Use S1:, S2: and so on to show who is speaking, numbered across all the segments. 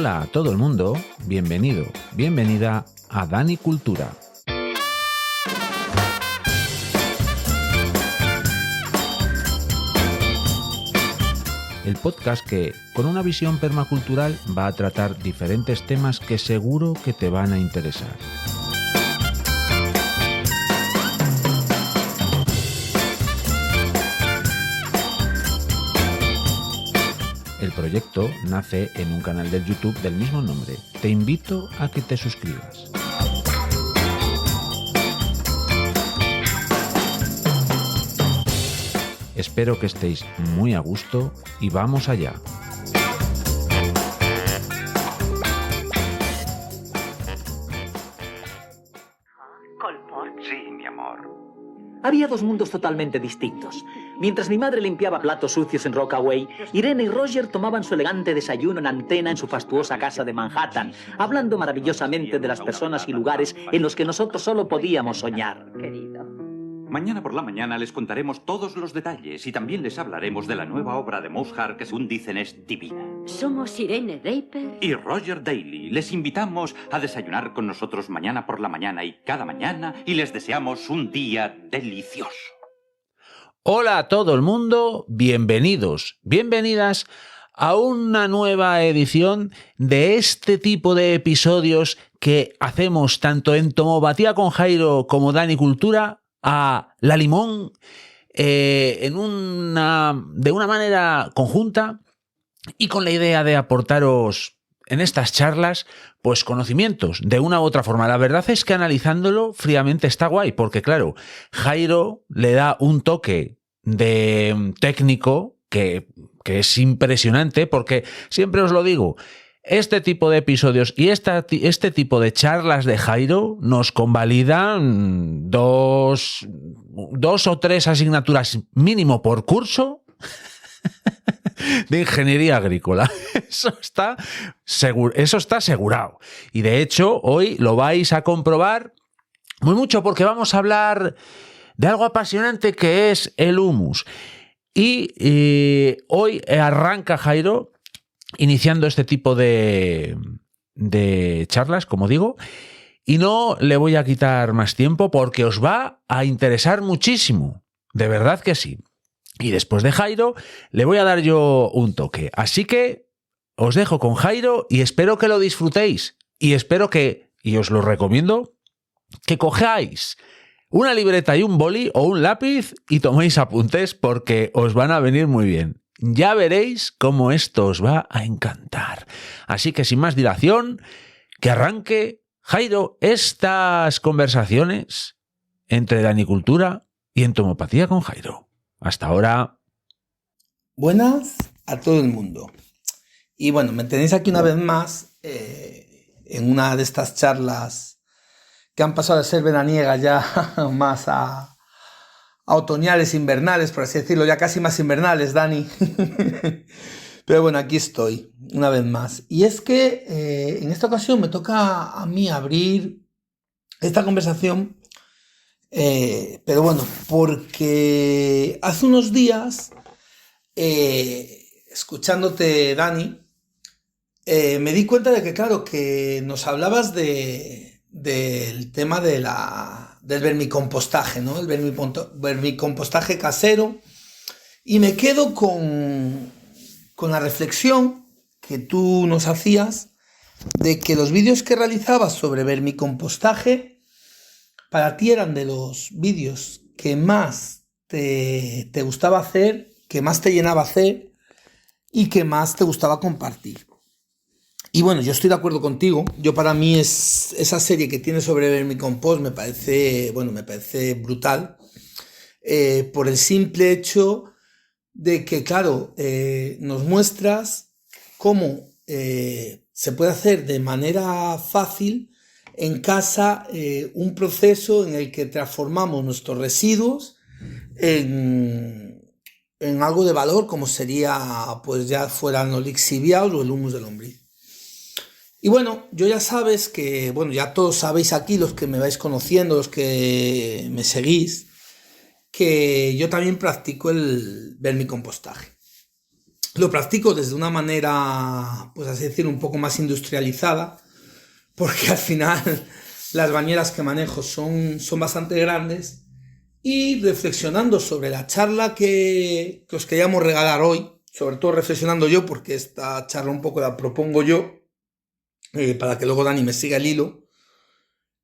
S1: Hola a todo el mundo, bienvenido, bienvenida a Dani Cultura. El podcast que, con una visión permacultural, va a tratar diferentes temas que seguro que te van a interesar. El proyecto nace en un canal de YouTube del mismo nombre. Te invito a que te suscribas. Espero que estéis muy a gusto y vamos allá.
S2: Sí, mi amor.
S3: Había dos mundos totalmente distintos. Mientras mi madre limpiaba platos sucios en Rockaway, Irene y Roger tomaban su elegante desayuno en antena en su fastuosa casa de Manhattan, hablando maravillosamente de las personas y lugares en los que nosotros solo podíamos soñar.
S2: Mañana por la mañana les contaremos todos los detalles y también les hablaremos de la nueva obra de Mozart que, según dicen, es divina.
S4: Somos Irene Draper
S2: Y Roger Daly. Les invitamos a desayunar con nosotros mañana por la mañana y cada mañana y les deseamos un día delicioso.
S1: Hola a todo el mundo, bienvenidos, bienvenidas a una nueva edición de este tipo de episodios que hacemos tanto en Tomopatía con Jairo como Dani Cultura a la limón de una manera conjunta y con la idea de aportaros en estas charlas pues conocimientos de una u otra forma. La verdad es que analizándolo fríamente está guay porque claro, Jairo le da un toque de técnico que es impresionante porque siempre os lo digo, este tipo de episodios y este tipo de charlas de Jairo nos convalidan dos o tres asignaturas mínimo por curso de ingeniería agrícola. Eso está asegurado. Y de hecho, hoy lo vais a comprobar muy mucho porque vamos a hablar de algo apasionante que es el humus. Y hoy arranca Jairo iniciando este tipo de charlas, como digo, y no le voy a quitar más tiempo porque os va a interesar muchísimo. De verdad que sí. Y después de Jairo le voy a dar yo un toque. Así que os dejo con Jairo y espero que lo disfrutéis. Y espero que, y os lo recomiendo, que cojáis una libreta y un boli o un lápiz y toméis apuntes porque os van a venir muy bien. Ya veréis cómo esto os va a encantar. Así que sin más dilación, que arranque Jairo estas conversaciones entre Dani Cultura y Entomopatía con Jairo. Hasta ahora.
S5: Buenas a todo el mundo. Y bueno, me tenéis aquí una vez más en una de estas charlas que han pasado de ser veraniegas ya más a otoñales, invernales, por así decirlo, ya casi más invernales, Dani. Pero bueno, aquí estoy, una vez más. Y es que en esta ocasión me toca a mí abrir esta conversación, pero bueno, porque hace unos días, escuchándote, Dani, me di cuenta de que, claro, que nos hablabas del tema del vermicompostaje, ¿no? El vermicompostaje casero. Y me quedo con la reflexión que tú nos hacías de que los vídeos que realizabas sobre vermicompostaje para ti eran de los vídeos que más te gustaba hacer, que más te llenaba hacer y que más te gustaba compartir. Y bueno, yo estoy de acuerdo contigo. Yo, para mí, esa serie que tienes sobre vermicompost me parece brutal, por el simple hecho de que, claro, nos muestras cómo se puede hacer de manera fácil en casa un proceso en el que transformamos nuestros residuos en algo de valor, como sería, pues ya fueran los lixiviados o el humus de lombriz. Y bueno, yo ya sabes que, bueno, ya todos sabéis aquí, los que me vais conociendo, los que me seguís, que yo también practico el vermicompostaje. lo practico desde una manera, pues así decir, un poco más industrializada, porque al final las bañeras que manejo son bastante grandes, y reflexionando sobre la charla que os queríamos regalar hoy, sobre todo reflexionando yo, porque esta charla un poco la propongo yo, para que luego Dani me siga el hilo,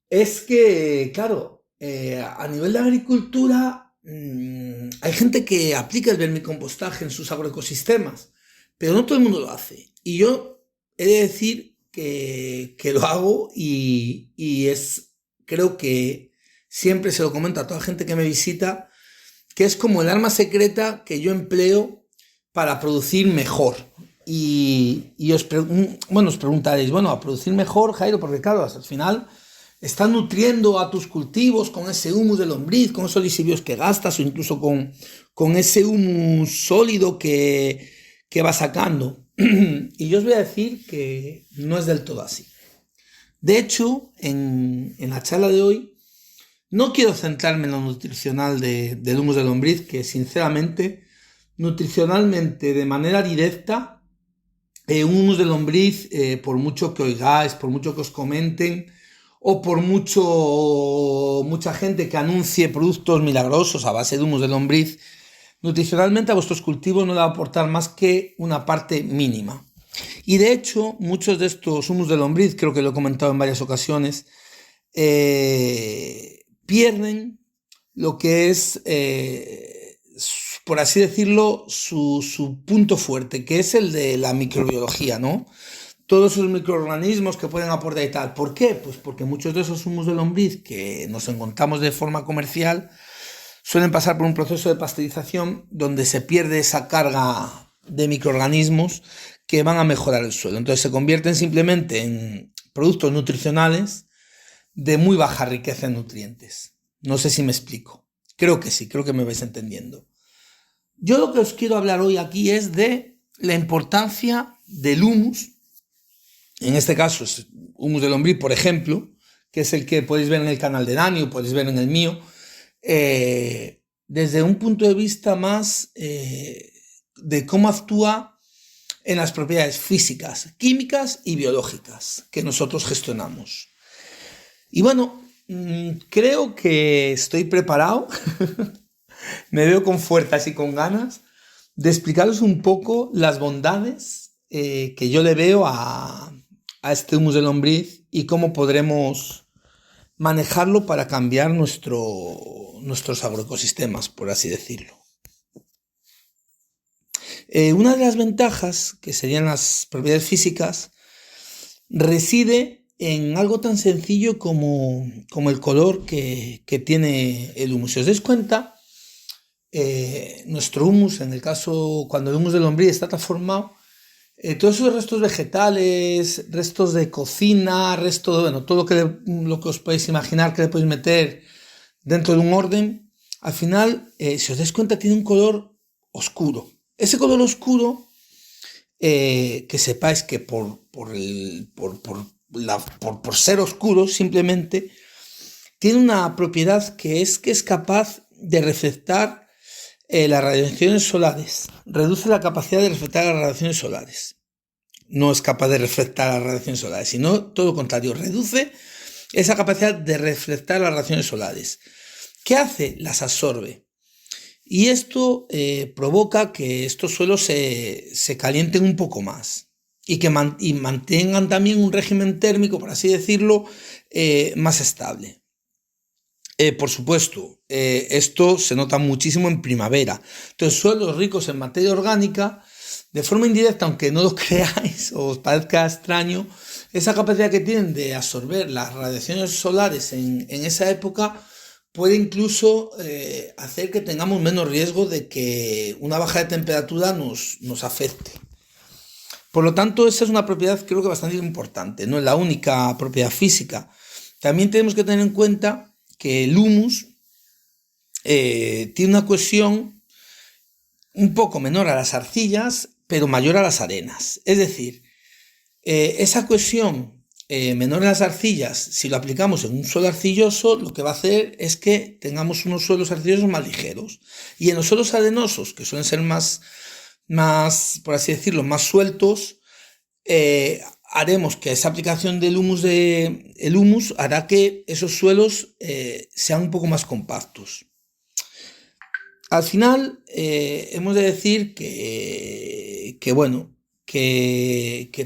S5: es que, claro, a nivel de agricultura hay gente que aplica el vermicompostaje en sus agroecosistemas, pero no todo el mundo lo hace. Y yo he de decir que lo hago y creo que siempre se lo comento a toda la gente que me visita, que es como el arma secreta que yo empleo para producir mejor. Y os preguntaréis, bueno, a producir mejor, Jairo, porque claro, al final estás nutriendo a tus cultivos con ese humus de lombriz, con esos lisivios que gastas, o incluso con ese humus sólido que va sacando. Y yo os voy a decir que no es del todo así. De hecho, en la charla de hoy, no quiero centrarme en lo nutricional del humus de lombriz, que sinceramente, nutricionalmente, de manera directa, un humus de lombriz, por mucho que oigáis, por mucho que os comenten, o por mucha gente que anuncie productos milagrosos a base de humus de lombriz, nutricionalmente a vuestros cultivos no le va a aportar más que una parte mínima. Y de hecho, muchos de estos humus de lombriz, creo que lo he comentado en varias ocasiones, pierden lo que es, por así decirlo, su punto fuerte, que es el de la microbiología, ¿no? Todos esos microorganismos que pueden aportar y tal. ¿Por qué? Pues porque muchos de esos humus de lombriz que nos encontramos de forma comercial suelen pasar por un proceso de pasteurización donde se pierde esa carga de microorganismos que van a mejorar el suelo. Entonces se convierten simplemente en productos nutricionales de muy baja riqueza en nutrientes. No sé si me explico. Creo que sí, creo que me vais entendiendo. Yo lo que os quiero hablar hoy aquí es de la importancia del humus. En este caso es humus de lombriz, por ejemplo, que es el que podéis ver en el canal de Dani o podéis ver en el mío, desde un punto de vista más de cómo actúa en las propiedades físicas, químicas y biológicas que nosotros gestionamos. Y bueno, creo que estoy preparado, me veo con fuerzas y con ganas de explicaros un poco las bondades que yo le veo a este humus de lombriz y cómo podremos manejarlo para cambiar nuestros agroecosistemas, por así decirlo. Una de las ventajas, que serían las propiedades físicas, reside en algo tan sencillo como el color que tiene el humus. Si os dais cuenta, nuestro humus, en el caso cuando el humus de lombriz está transformado, todos esos restos vegetales, restos de cocina, todo lo que os podéis imaginar que le podéis meter dentro de un orden, al final, si os dais cuenta, tiene un color oscuro. Ese color oscuro, que sepáis que por ser oscuro, simplemente, tiene una propiedad que es capaz de reflectar las radiaciones solares. Reduce la capacidad de reflectar las radiaciones solares. No es capaz de reflectar las radiaciones solares, sino todo lo contrario, reduce esa capacidad de reflectar las radiaciones solares. ¿Qué hace? Las absorbe. Y esto provoca que estos suelos se calienten un poco más y mantengan también un régimen térmico, por así decirlo, más estable. Por supuesto, esto se nota muchísimo en primavera. Entonces, suelos ricos en materia orgánica, de forma indirecta, aunque no lo creáis o os parezca extraño, esa capacidad que tienen de absorber las radiaciones solares en esa época puede incluso hacer que tengamos menos riesgo de que una baja de temperatura nos afecte. Por lo tanto, esa es una propiedad creo que bastante importante, no es la única propiedad física. También tenemos que tener en cuenta que el humus tiene una cohesión un poco menor a las arcillas, pero mayor a las arenas. Es decir, esa cohesión menor a las arcillas, si lo aplicamos en un suelo arcilloso, lo que va a hacer es que tengamos unos suelos arcillosos más ligeros. Y en los suelos arenosos, que suelen ser más por así decirlo, más sueltos, haremos que esa aplicación del el humus hará que esos suelos sean un poco más compactos. Al final, hemos de decir que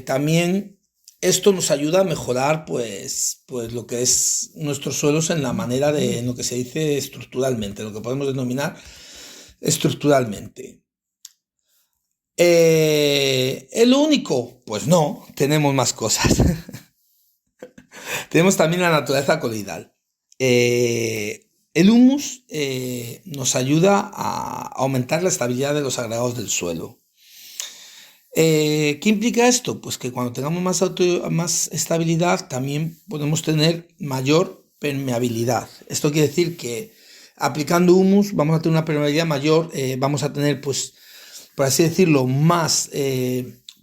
S5: también esto nos ayuda a mejorar pues lo que es nuestros suelos en la manera en lo que se dice estructuralmente, lo que podemos denominar estructuralmente. ¿Es lo único? Pues no, tenemos más cosas. Tenemos también la naturaleza coloidal. El humus nos ayuda a aumentar la estabilidad de los agregados del suelo. ¿Qué implica esto? Pues que cuando tengamos más estabilidad también podemos tener mayor permeabilidad. Esto quiere decir que aplicando humus vamos a tener una permeabilidad mayor, vamos a tener, pues, por así decirlo, más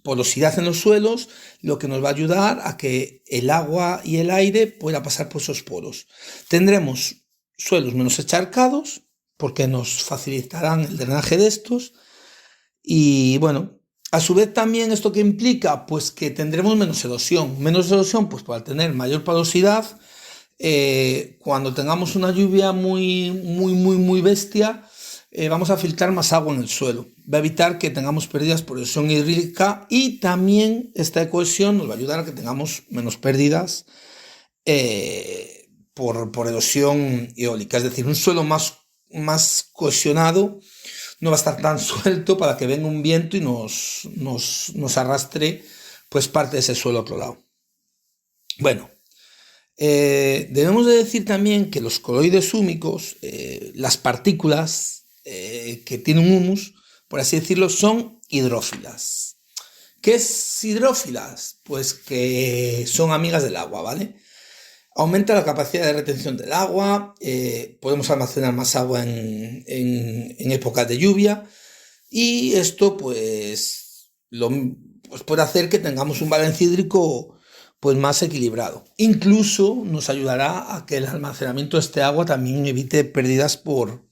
S5: porosidad en los suelos, lo que nos va a ayudar a que el agua y el aire pueda pasar por esos poros. Tendremos suelos menos encharcados porque nos facilitarán el drenaje de estos y bueno, a su vez también esto que implica pues que tendremos menos erosión pues al tener mayor porosidad, cuando tengamos una lluvia muy bestia, vamos a filtrar más agua en el suelo, va a evitar que tengamos pérdidas por erosión hídrica y también esta cohesión nos va a ayudar a que tengamos menos pérdidas por erosión eólica, es decir, un suelo más cohesionado no va a estar tan suelto para que venga un viento y nos arrastre pues parte de ese suelo a otro lado. Bueno, debemos de decir también que los coloides húmicos, las partículas que tienen humus, por así decirlo, son hidrófilas. ¿Qué es hidrófilas? Pues que son amigas del agua, ¿vale? Aumenta la capacidad de retención del agua, podemos almacenar más agua en épocas de lluvia y esto pues puede hacer que tengamos un balance hídrico pues más equilibrado. Incluso nos ayudará a que el almacenamiento de este agua también evite pérdidas por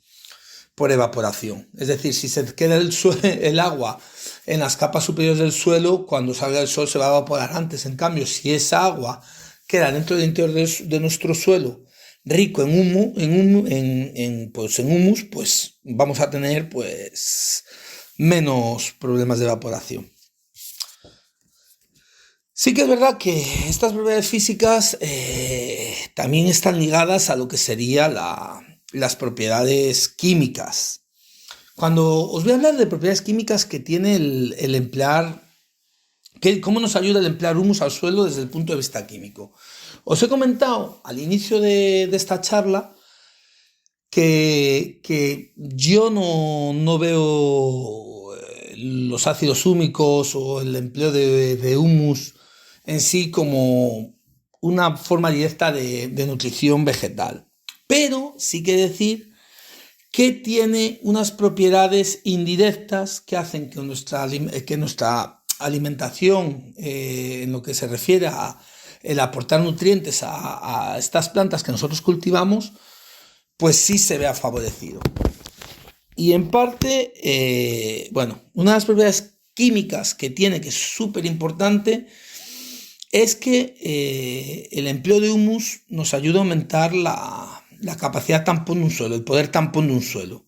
S5: evaporación. Es decir, si se queda el agua en las capas superiores del suelo, cuando salga el sol se va a evaporar antes. En cambio, si esa agua queda dentro del interior de nuestro suelo rico en humus, pues vamos a tener pues menos problemas de evaporación. Sí que es verdad que estas propiedades físicas también están ligadas a lo que serían las propiedades químicas. Cuando os voy a hablar de propiedades químicas que tiene el emplear, cómo nos ayuda el emplear humus al suelo desde el punto de vista químico. Os he comentado al inicio de esta charla que yo no veo los ácidos húmicos o el empleo de humus en sí como una forma directa de nutrición vegetal. Pero sí que decir que tiene unas propiedades indirectas que hacen que nuestra alimentación, en lo que se refiere a el aportar nutrientes a estas plantas que nosotros cultivamos, pues sí se vea favorecido. Y en parte, una de las propiedades químicas que tiene, que es súper importante, es que el empleo de humus nos ayuda a aumentar la capacidad tampón de un suelo, el poder tampón de un suelo.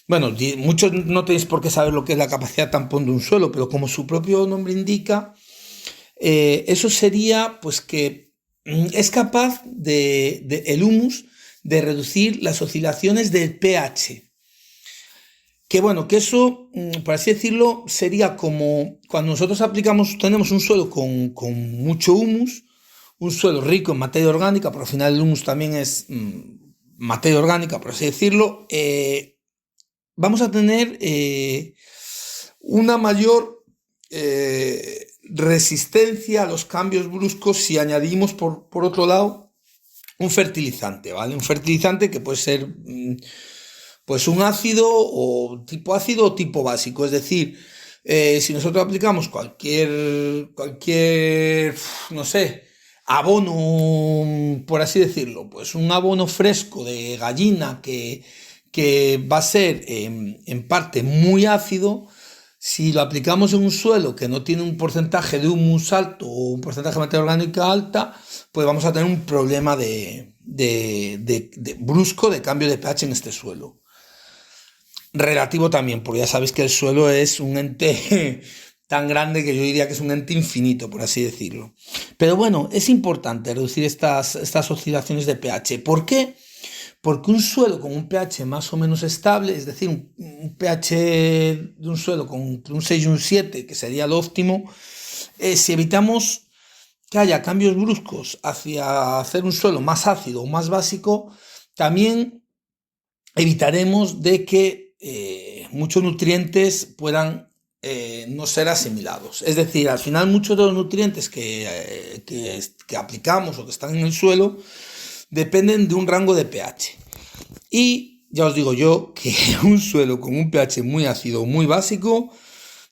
S5: Bueno, muchos no tenéis por qué saber lo que es la capacidad tampón de un suelo, pero como su propio nombre indica, eso sería pues que es capaz el humus de reducir las oscilaciones del pH. Que bueno, que eso, por así decirlo, sería como cuando nosotros tenemos un suelo con mucho humus, un suelo rico en materia orgánica, pero al final el humus también es materia orgánica, por así decirlo, vamos a tener una mayor resistencia a los cambios bruscos si añadimos por otro lado un fertilizante, ¿vale? Un fertilizante que puede ser pues un ácido o tipo básico, es decir, si nosotros aplicamos cualquier no sé, abono, por así decirlo, pues un abono fresco de gallina que va a ser en parte muy ácido, Si lo aplicamos en un suelo que no tiene un porcentaje de humus alto o un porcentaje de materia orgánica alta, pues vamos a tener un problema de brusco de cambio de pH en este suelo. Relativo también, porque ya sabéis que el suelo es un ente tan grande que yo diría que es un ente infinito, por así decirlo. Pero bueno, es importante reducir estas oscilaciones de pH. ¿Por qué? Porque un suelo con un pH más o menos estable, es decir, un pH de un suelo con un 6 y un 7, que sería lo óptimo, si evitamos que haya cambios bruscos hacia hacer un suelo más ácido o más básico, también evitaremos de que muchos nutrientes puedan no ser asimilados. Es decir, al final muchos de los nutrientes que aplicamos o que están en el suelo dependen de un rango de pH. Y ya os digo yo que un suelo con un pH muy ácido o muy básico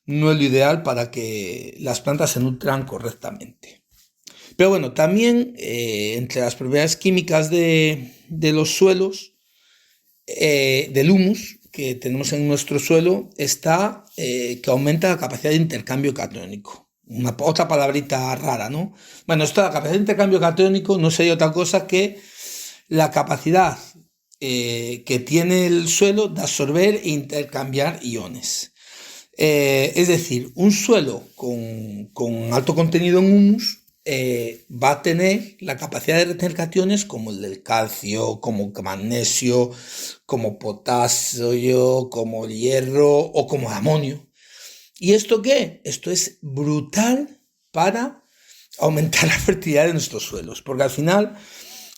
S5: no es lo ideal para que las plantas se nutran correctamente. Pero bueno, también entre las propiedades químicas de los suelos, del humus que tenemos en nuestro suelo, está que aumenta la capacidad de intercambio catiónico. Otra palabrita rara, ¿no? Bueno, esto de la capacidad de intercambio catiónico no sería otra cosa que la capacidad que tiene el suelo de absorber e intercambiar iones. Es decir, un suelo con alto contenido en humus va a tener la capacidad de retener cationes como el del calcio, como magnesio, como potasio, como hierro o como amonio. ¿Y esto qué? Esto es brutal para aumentar la fertilidad de nuestros suelos, porque al final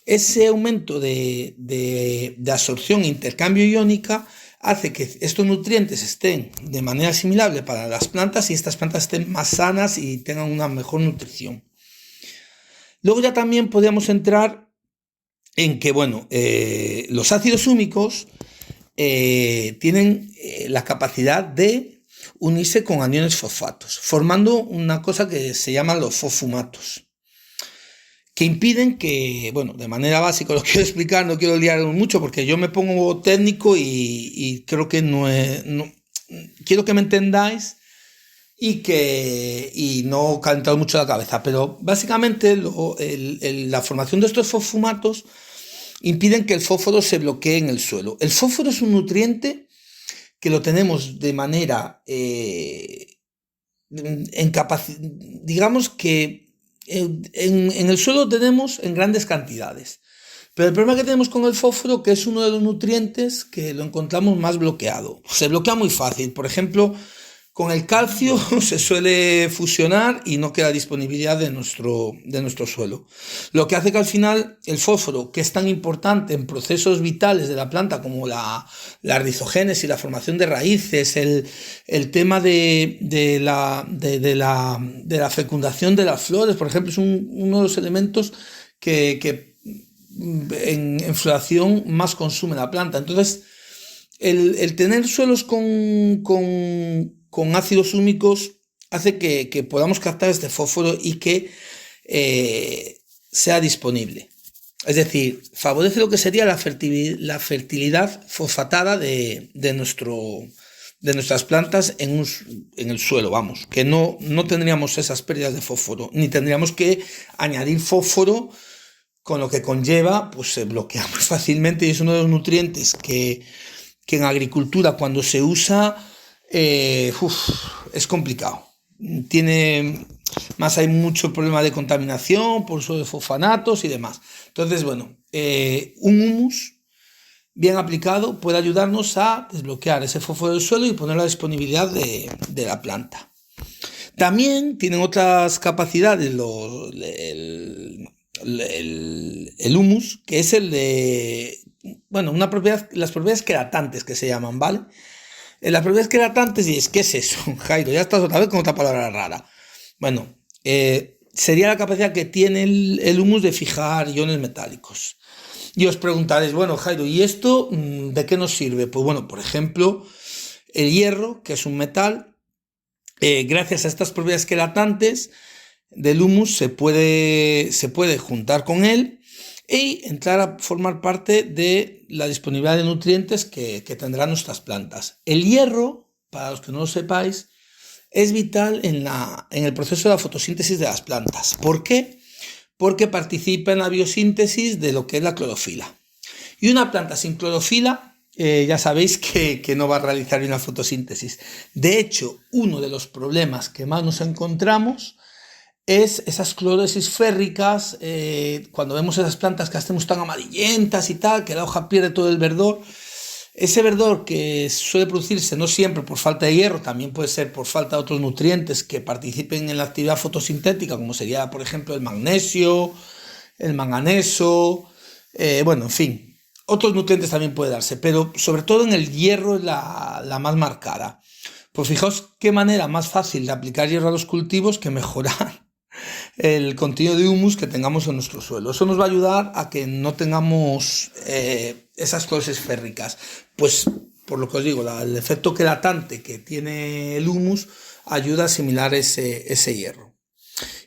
S5: ese aumento de absorción e intercambio iónica hace que estos nutrientes estén de manera asimilable para las plantas y estas plantas estén más sanas y tengan una mejor nutrición. Luego ya también podríamos entrar en que, bueno, los ácidos húmicos tienen la capacidad de unirse con aniones fosfatos, formando una cosa que se llaman los fosfumatos, que impiden que, bueno, de manera básica lo quiero explicar, no quiero liar mucho porque yo me pongo técnico y creo que no quiero que me entendáis y no calentar mucho la cabeza, pero básicamente la formación de estos fosfumatos impiden que el fósforo se bloquee en el suelo. El fósforo es un nutriente que lo tenemos de manera digamos que en el suelo tenemos en grandes cantidades, pero el problema que tenemos con el fósforo que es uno de los nutrientes que lo encontramos más bloqueado. Se bloquea muy fácil, por ejemplo, con el calcio se suele fusionar y no queda disponibilidad de nuestro suelo. Lo que hace que al final el fósforo, que es tan importante en procesos vitales de la planta como la rizogénesis, la formación de raíces, el tema de la fecundación de las flores, por ejemplo, es uno de los elementos que en floración más consume la planta. Entonces, el tener suelos con ácidos húmicos hace que podamos captar este fósforo y que sea disponible. Es decir, favorece lo que sería la fertilidad fosfatada de nuestras plantas en el suelo, vamos, que no tendríamos esas pérdidas de fósforo, ni tendríamos que añadir fósforo, con lo que conlleva, pues se bloquea muy fácilmente y es uno de los nutrientes que en agricultura cuando se usa es complicado. Hay mucho problema de contaminación por uso de fosfanatos y demás. Entonces, bueno, un humus bien aplicado puede ayudarnos a desbloquear ese fósforo del suelo y ponerlo a disponibilidad de la planta. También tienen otras capacidades el humus, que es el de, bueno, las propiedades queratantes que se llaman, ¿vale? Las propiedades queratantes, y ¿qué es eso? Jairo, ya estás otra vez con otra palabra rara. Bueno, sería la capacidad que tiene el humus de fijar iones metálicos. Y os preguntaréis, bueno, Jairo, ¿y esto de qué nos sirve? Pues bueno, por ejemplo, el hierro, que es un metal, gracias a estas propiedades queratantes del humus se puede juntar con él y entrar a formar parte de la disponibilidad de nutrientes que tendrán nuestras plantas. El hierro, para los que no lo sepáis, es vital en el proceso de la fotosíntesis de las plantas. ¿Por qué? Porque participa en la biosíntesis de lo que es la clorofila. Y una planta sin clorofila, ya sabéis que no va a realizar bien la fotosíntesis. De hecho, uno de los problemas que más nos encontramos es esas clorosis férricas, cuando vemos esas plantas que hacemos tan amarillentas y tal, que la hoja pierde todo el verdor. Ese verdor que suele producirse no siempre por falta de hierro, también puede ser por falta de otros nutrientes que participen en la actividad fotosintética, como sería, por ejemplo, el magnesio, el manganeso, bueno, en fin, otros nutrientes también puede darse, pero sobre todo en el hierro es la más marcada. Pues fijaos qué manera más fácil de aplicar hierro a los cultivos que mejorar el contenido de humus que tengamos en nuestro suelo. Eso nos va a ayudar a que no tengamos esas clorosis férricas. Pues, por lo que os digo, el efecto quelatante que tiene el humus ayuda a asimilar ese hierro.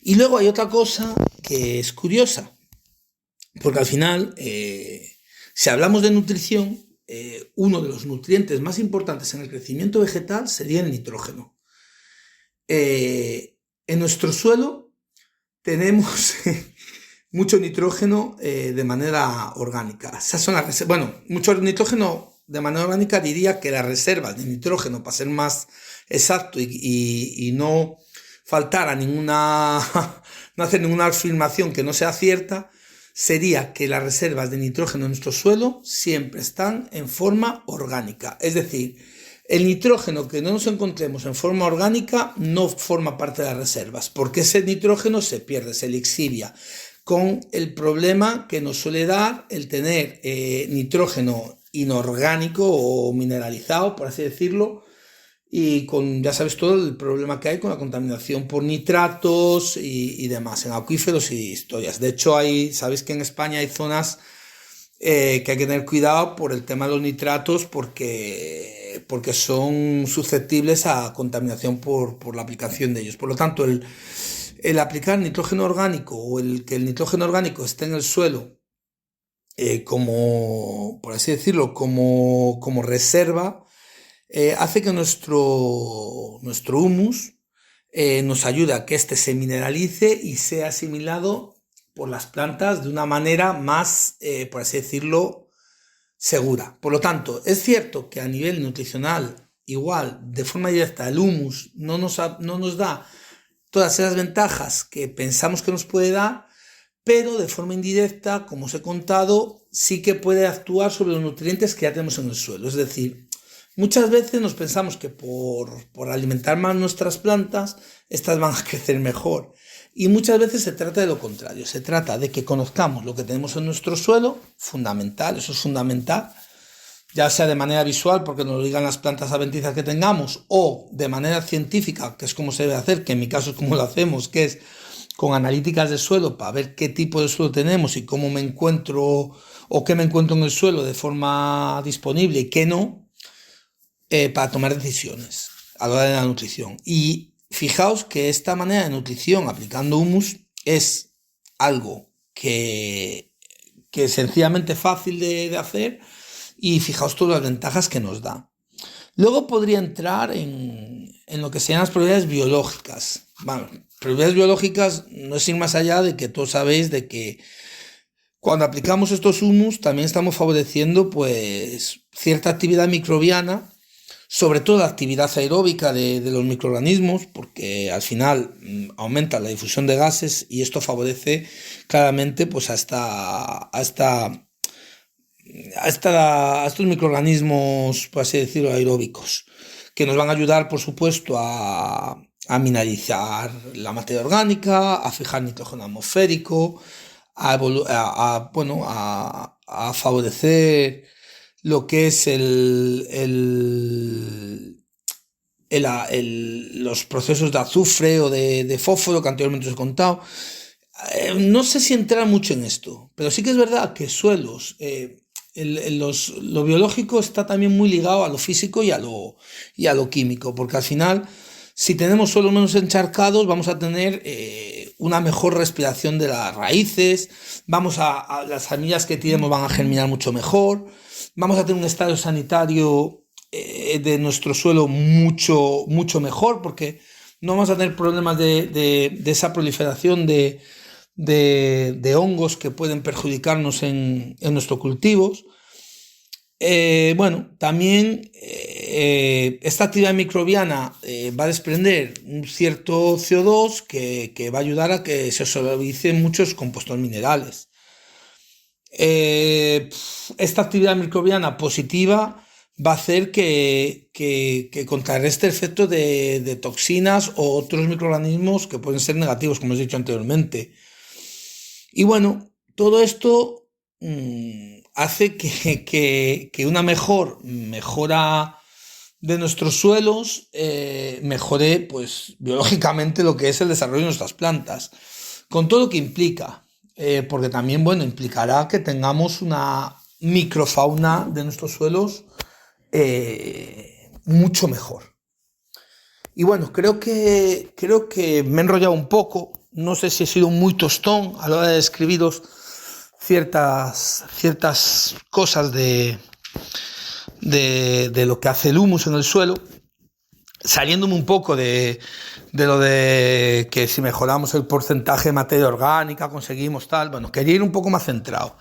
S5: Y luego hay otra cosa que es curiosa, porque al final, si hablamos de nutrición, uno de los nutrientes más importantes en el crecimiento vegetal sería el nitrógeno. En nuestro suelo tenemos mucho nitrógeno de manera orgánica. Esas son mucho nitrógeno de manera orgánica, diría que las reservas de nitrógeno, para ser más exacto y no faltar a no hacer ninguna afirmación que no sea cierta, sería que las reservas de nitrógeno en nuestro suelo siempre están en forma orgánica. Es decir, el nitrógeno que no nos encontremos en forma orgánica no forma parte de las reservas, porque ese nitrógeno se pierde, se lixiria, con el problema que nos suele dar el tener nitrógeno inorgánico o mineralizado, por así decirlo, y con, ya sabes, todo el problema que hay con la contaminación por nitratos y demás, en acuíferos y historias. De hecho, sabéis que en España hay zonas que hay que tener cuidado por el tema de los nitratos porque son susceptibles a contaminación por la aplicación de ellos. Por lo tanto, el aplicar nitrógeno orgánico o que el nitrógeno orgánico esté en el suelo como, por así decirlo, como reserva, hace que nuestro humus nos ayude a que éste se mineralice y sea asimilado por las plantas de una manera más, por así decirlo, segura. Por lo tanto, es cierto que a nivel nutricional, igual, de forma directa, el humus no nos da todas esas ventajas que pensamos que nos puede dar, pero de forma indirecta, como os he contado, sí que puede actuar sobre los nutrientes que ya tenemos en el suelo. Es decir, muchas veces nos pensamos que por alimentar más nuestras plantas, estas van a crecer mejor. Y muchas veces se trata de lo contrario, se trata de que conozcamos lo que tenemos en nuestro suelo, fundamental, eso es fundamental, ya sea de manera visual, porque nos lo digan las plantas adventicias que tengamos, o de manera científica, que es como se debe hacer, que en mi caso es como lo hacemos, que es con analíticas de suelo para ver qué tipo de suelo tenemos y cómo me encuentro, o qué me encuentro en el suelo de forma disponible y qué no, para tomar decisiones a la hora de la nutrición. Y fijaos que esta manera de nutrición aplicando humus es algo que es sencillamente fácil de hacer y fijaos todas las ventajas que nos da. Luego podría entrar en lo que serían las propiedades biológicas. Bueno, propiedades biológicas no es ir más allá de que todos sabéis de que cuando aplicamos estos humus también estamos favoreciendo pues cierta actividad microbiana, sobre todo la actividad aeróbica de los microorganismos, porque al final aumenta la difusión de gases y esto favorece claramente pues a estos microorganismos, por así decirlo, aeróbicos, que nos van a ayudar, por supuesto, a mineralizar la materia orgánica, a fijar nitrógeno atmosférico, a favorecer lo que es los procesos de azufre o de fósforo que anteriormente os he contado. No sé si entrar mucho en esto, pero sí que es verdad que suelos, lo biológico está también muy ligado a lo físico y a lo químico, porque al final, si tenemos suelos menos encharcados, vamos a tener una mejor respiración de las raíces, las semillas que tiremos van a germinar mucho mejor, vamos a tener un estado sanitario de nuestro suelo mucho, mucho mejor, porque no vamos a tener problemas de esa proliferación de hongos que pueden perjudicarnos en nuestros cultivos. También esta actividad microbiana va a desprender un cierto CO2 que va a ayudar a que se suavicen muchos compuestos minerales. Esta actividad microbiana positiva va a hacer que contrarreste el efecto de toxinas o otros microorganismos que pueden ser negativos, como os he dicho anteriormente. Y bueno, todo esto hace que una mejora de nuestros suelos mejore, pues, biológicamente lo que es el desarrollo de nuestras plantas, con todo lo que implica, porque también, implicará que tengamos una microfauna de nuestros suelos mucho mejor. Y bueno, creo que me he enrollado un poco, no sé si he sido muy tostón a la hora de describiros ciertas cosas de lo que hace el humus en el suelo, saliéndome un poco de lo de que si mejoramos el porcentaje de materia orgánica conseguimos tal. Bueno, quería ir un poco más centrado.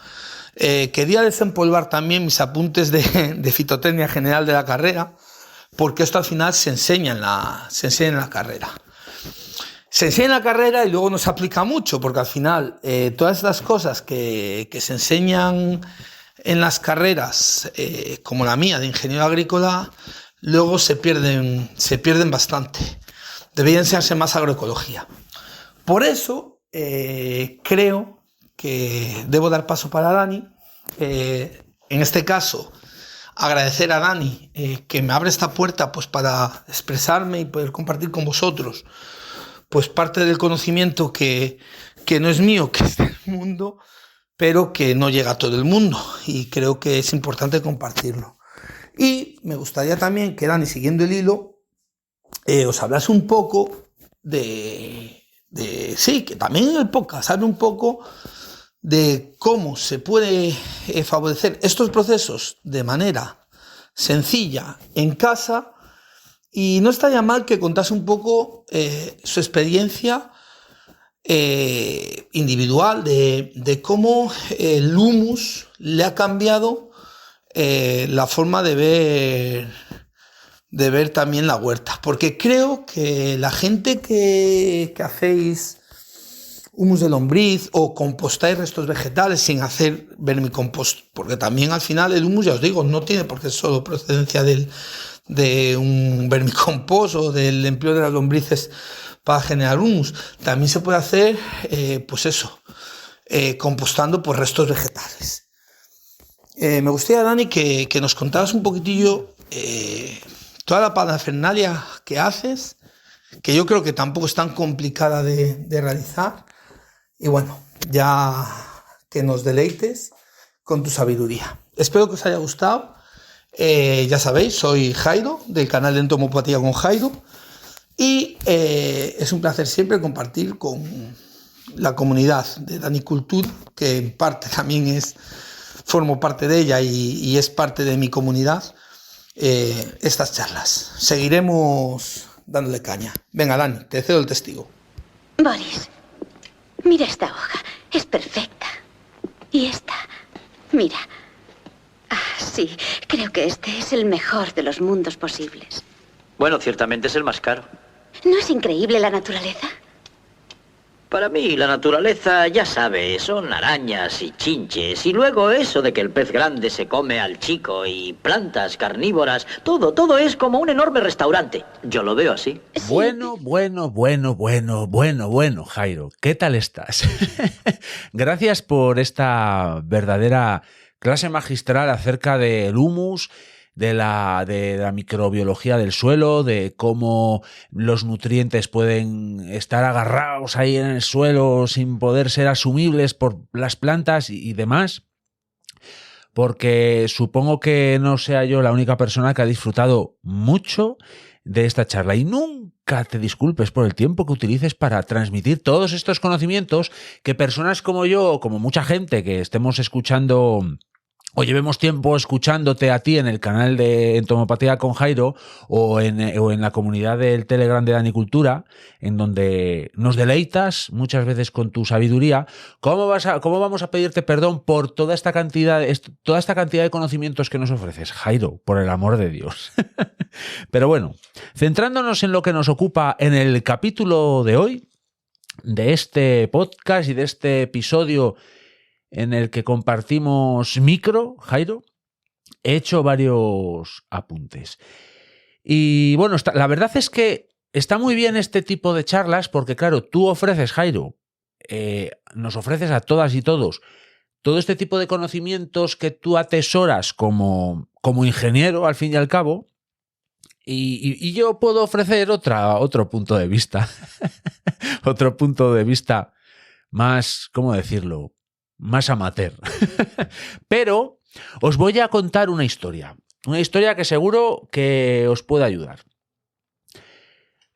S5: Quería desempolvar también mis apuntes de fitotecnia general de la carrera, porque esto al final se enseña en la carrera. Se enseña en la carrera y luego no se aplica mucho, porque al final todas estas cosas que se enseñan en las carreras, como la mía de ingeniero agrícola, luego se pierden bastante. Debería enseñarse más agroecología. Por eso creo que debo dar paso para Dani. En este caso, agradecer a Dani que me abre esta puerta, pues, para expresarme y poder compartir con vosotros, pues, parte del conocimiento que no es mío, que es del mundo, pero que no llega a todo el mundo, y creo que es importante compartirlo. Y me gustaría también que Dani, siguiendo el hilo, os hablase un poco sí, que también en el podcast hable un poco de cómo se puede favorecer estos procesos de manera sencilla en casa, y no estaría mal que contase un poco su experiencia individual de cómo el humus le ha cambiado la forma de ver también la huerta, porque creo que la gente que hacéis humus de lombriz o compostáis restos vegetales sin hacer vermicompost, porque también al final el humus, ya os digo, no tiene por qué solo procedencia de un vermicompost o del empleo de las lombrices para generar humus. También se puede hacer, compostando por restos vegetales. Me gustaría, Dani, que nos contaras un poquitillo toda la parafernalia que haces, que yo creo que tampoco es tan complicada de realizar. Y bueno, ya que nos deleites con tu sabiduría. Espero que os haya gustado. Ya sabéis, soy Jairo, del canal de Entomopatía con Jairo. Y es un placer siempre compartir con la comunidad de Danicultura, que en parte también formo parte de ella y es parte de mi comunidad, estas charlas. Seguiremos dándole caña. Venga, Dani, te cedo el testigo.
S4: Boris, mira esta hoja. Es perfecta. Y esta, mira. Sí, creo que este es el mejor de los mundos posibles.
S6: Bueno, ciertamente es el más caro.
S4: ¿No es increíble la naturaleza?
S6: Para mí, la naturaleza, ya sabes, son arañas y chinches. Y luego eso de que el pez grande se come al chico y plantas carnívoras. Todo es como un enorme restaurante. Yo lo veo así.
S4: Sí.
S1: Bueno, Jairo. ¿Qué tal estás? Gracias por esta verdadera clase magistral acerca del humus, de la microbiología del suelo, de cómo los nutrientes pueden estar agarrados ahí en el suelo sin poder ser asumibles por las plantas y demás, porque supongo que no sea yo la única persona que ha disfrutado mucho de esta charla. Y nunca te disculpes por el tiempo que utilices para transmitir todos estos conocimientos que personas como yo o como mucha gente que estemos escuchando o llevemos tiempo escuchándote a ti en el canal de Entomopatía con Jairo o en la comunidad del Telegram de Dani Cultura, en donde nos deleitas muchas veces con tu sabiduría, ¿cómo vamos a pedirte perdón por toda esta cantidad de conocimientos que nos ofreces, Jairo? Por el amor de Dios. Pero bueno, centrándonos en lo que nos ocupa en el capítulo de hoy, de este podcast y de este episodio en el que compartimos micro, Jairo, he hecho varios apuntes. Y bueno, la verdad es que está muy bien este tipo de charlas porque, claro, tú ofreces, Jairo, nos ofreces a todas y todos todo este tipo de conocimientos que tú atesoras como ingeniero, al fin y al cabo, y yo puedo ofrecer otro punto de vista. Otro punto de vista más, ¿cómo decirlo?, más amateur. Pero os voy a contar una historia que seguro que os puede ayudar.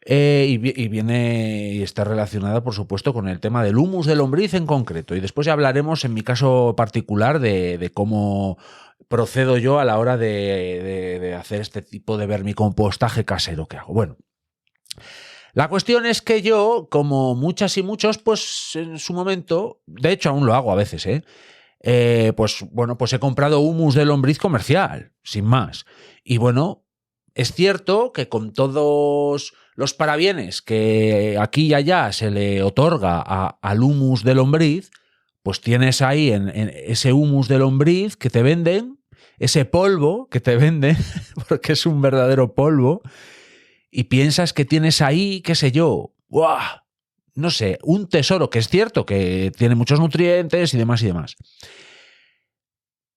S1: Y está relacionada, por supuesto, con el tema del humus de lombriz en concreto. Y después ya hablaremos, en mi caso particular, de cómo procedo yo a la hora de hacer este tipo de vermicompostaje casero que hago. Bueno, la cuestión es que yo, como muchas y muchos, pues en su momento, de hecho aún lo hago a veces, pues he comprado humus de lombriz comercial, sin más. Y bueno, es cierto que con todos los parabienes que aquí y allá se le otorga al humus de lombriz, pues tienes ahí en ese humus de lombriz que te venden, ese polvo que te venden, porque es un verdadero polvo, y piensas que tienes ahí, qué sé yo, ¡buah!, no sé, un tesoro, que es cierto que tiene muchos nutrientes y demás y demás.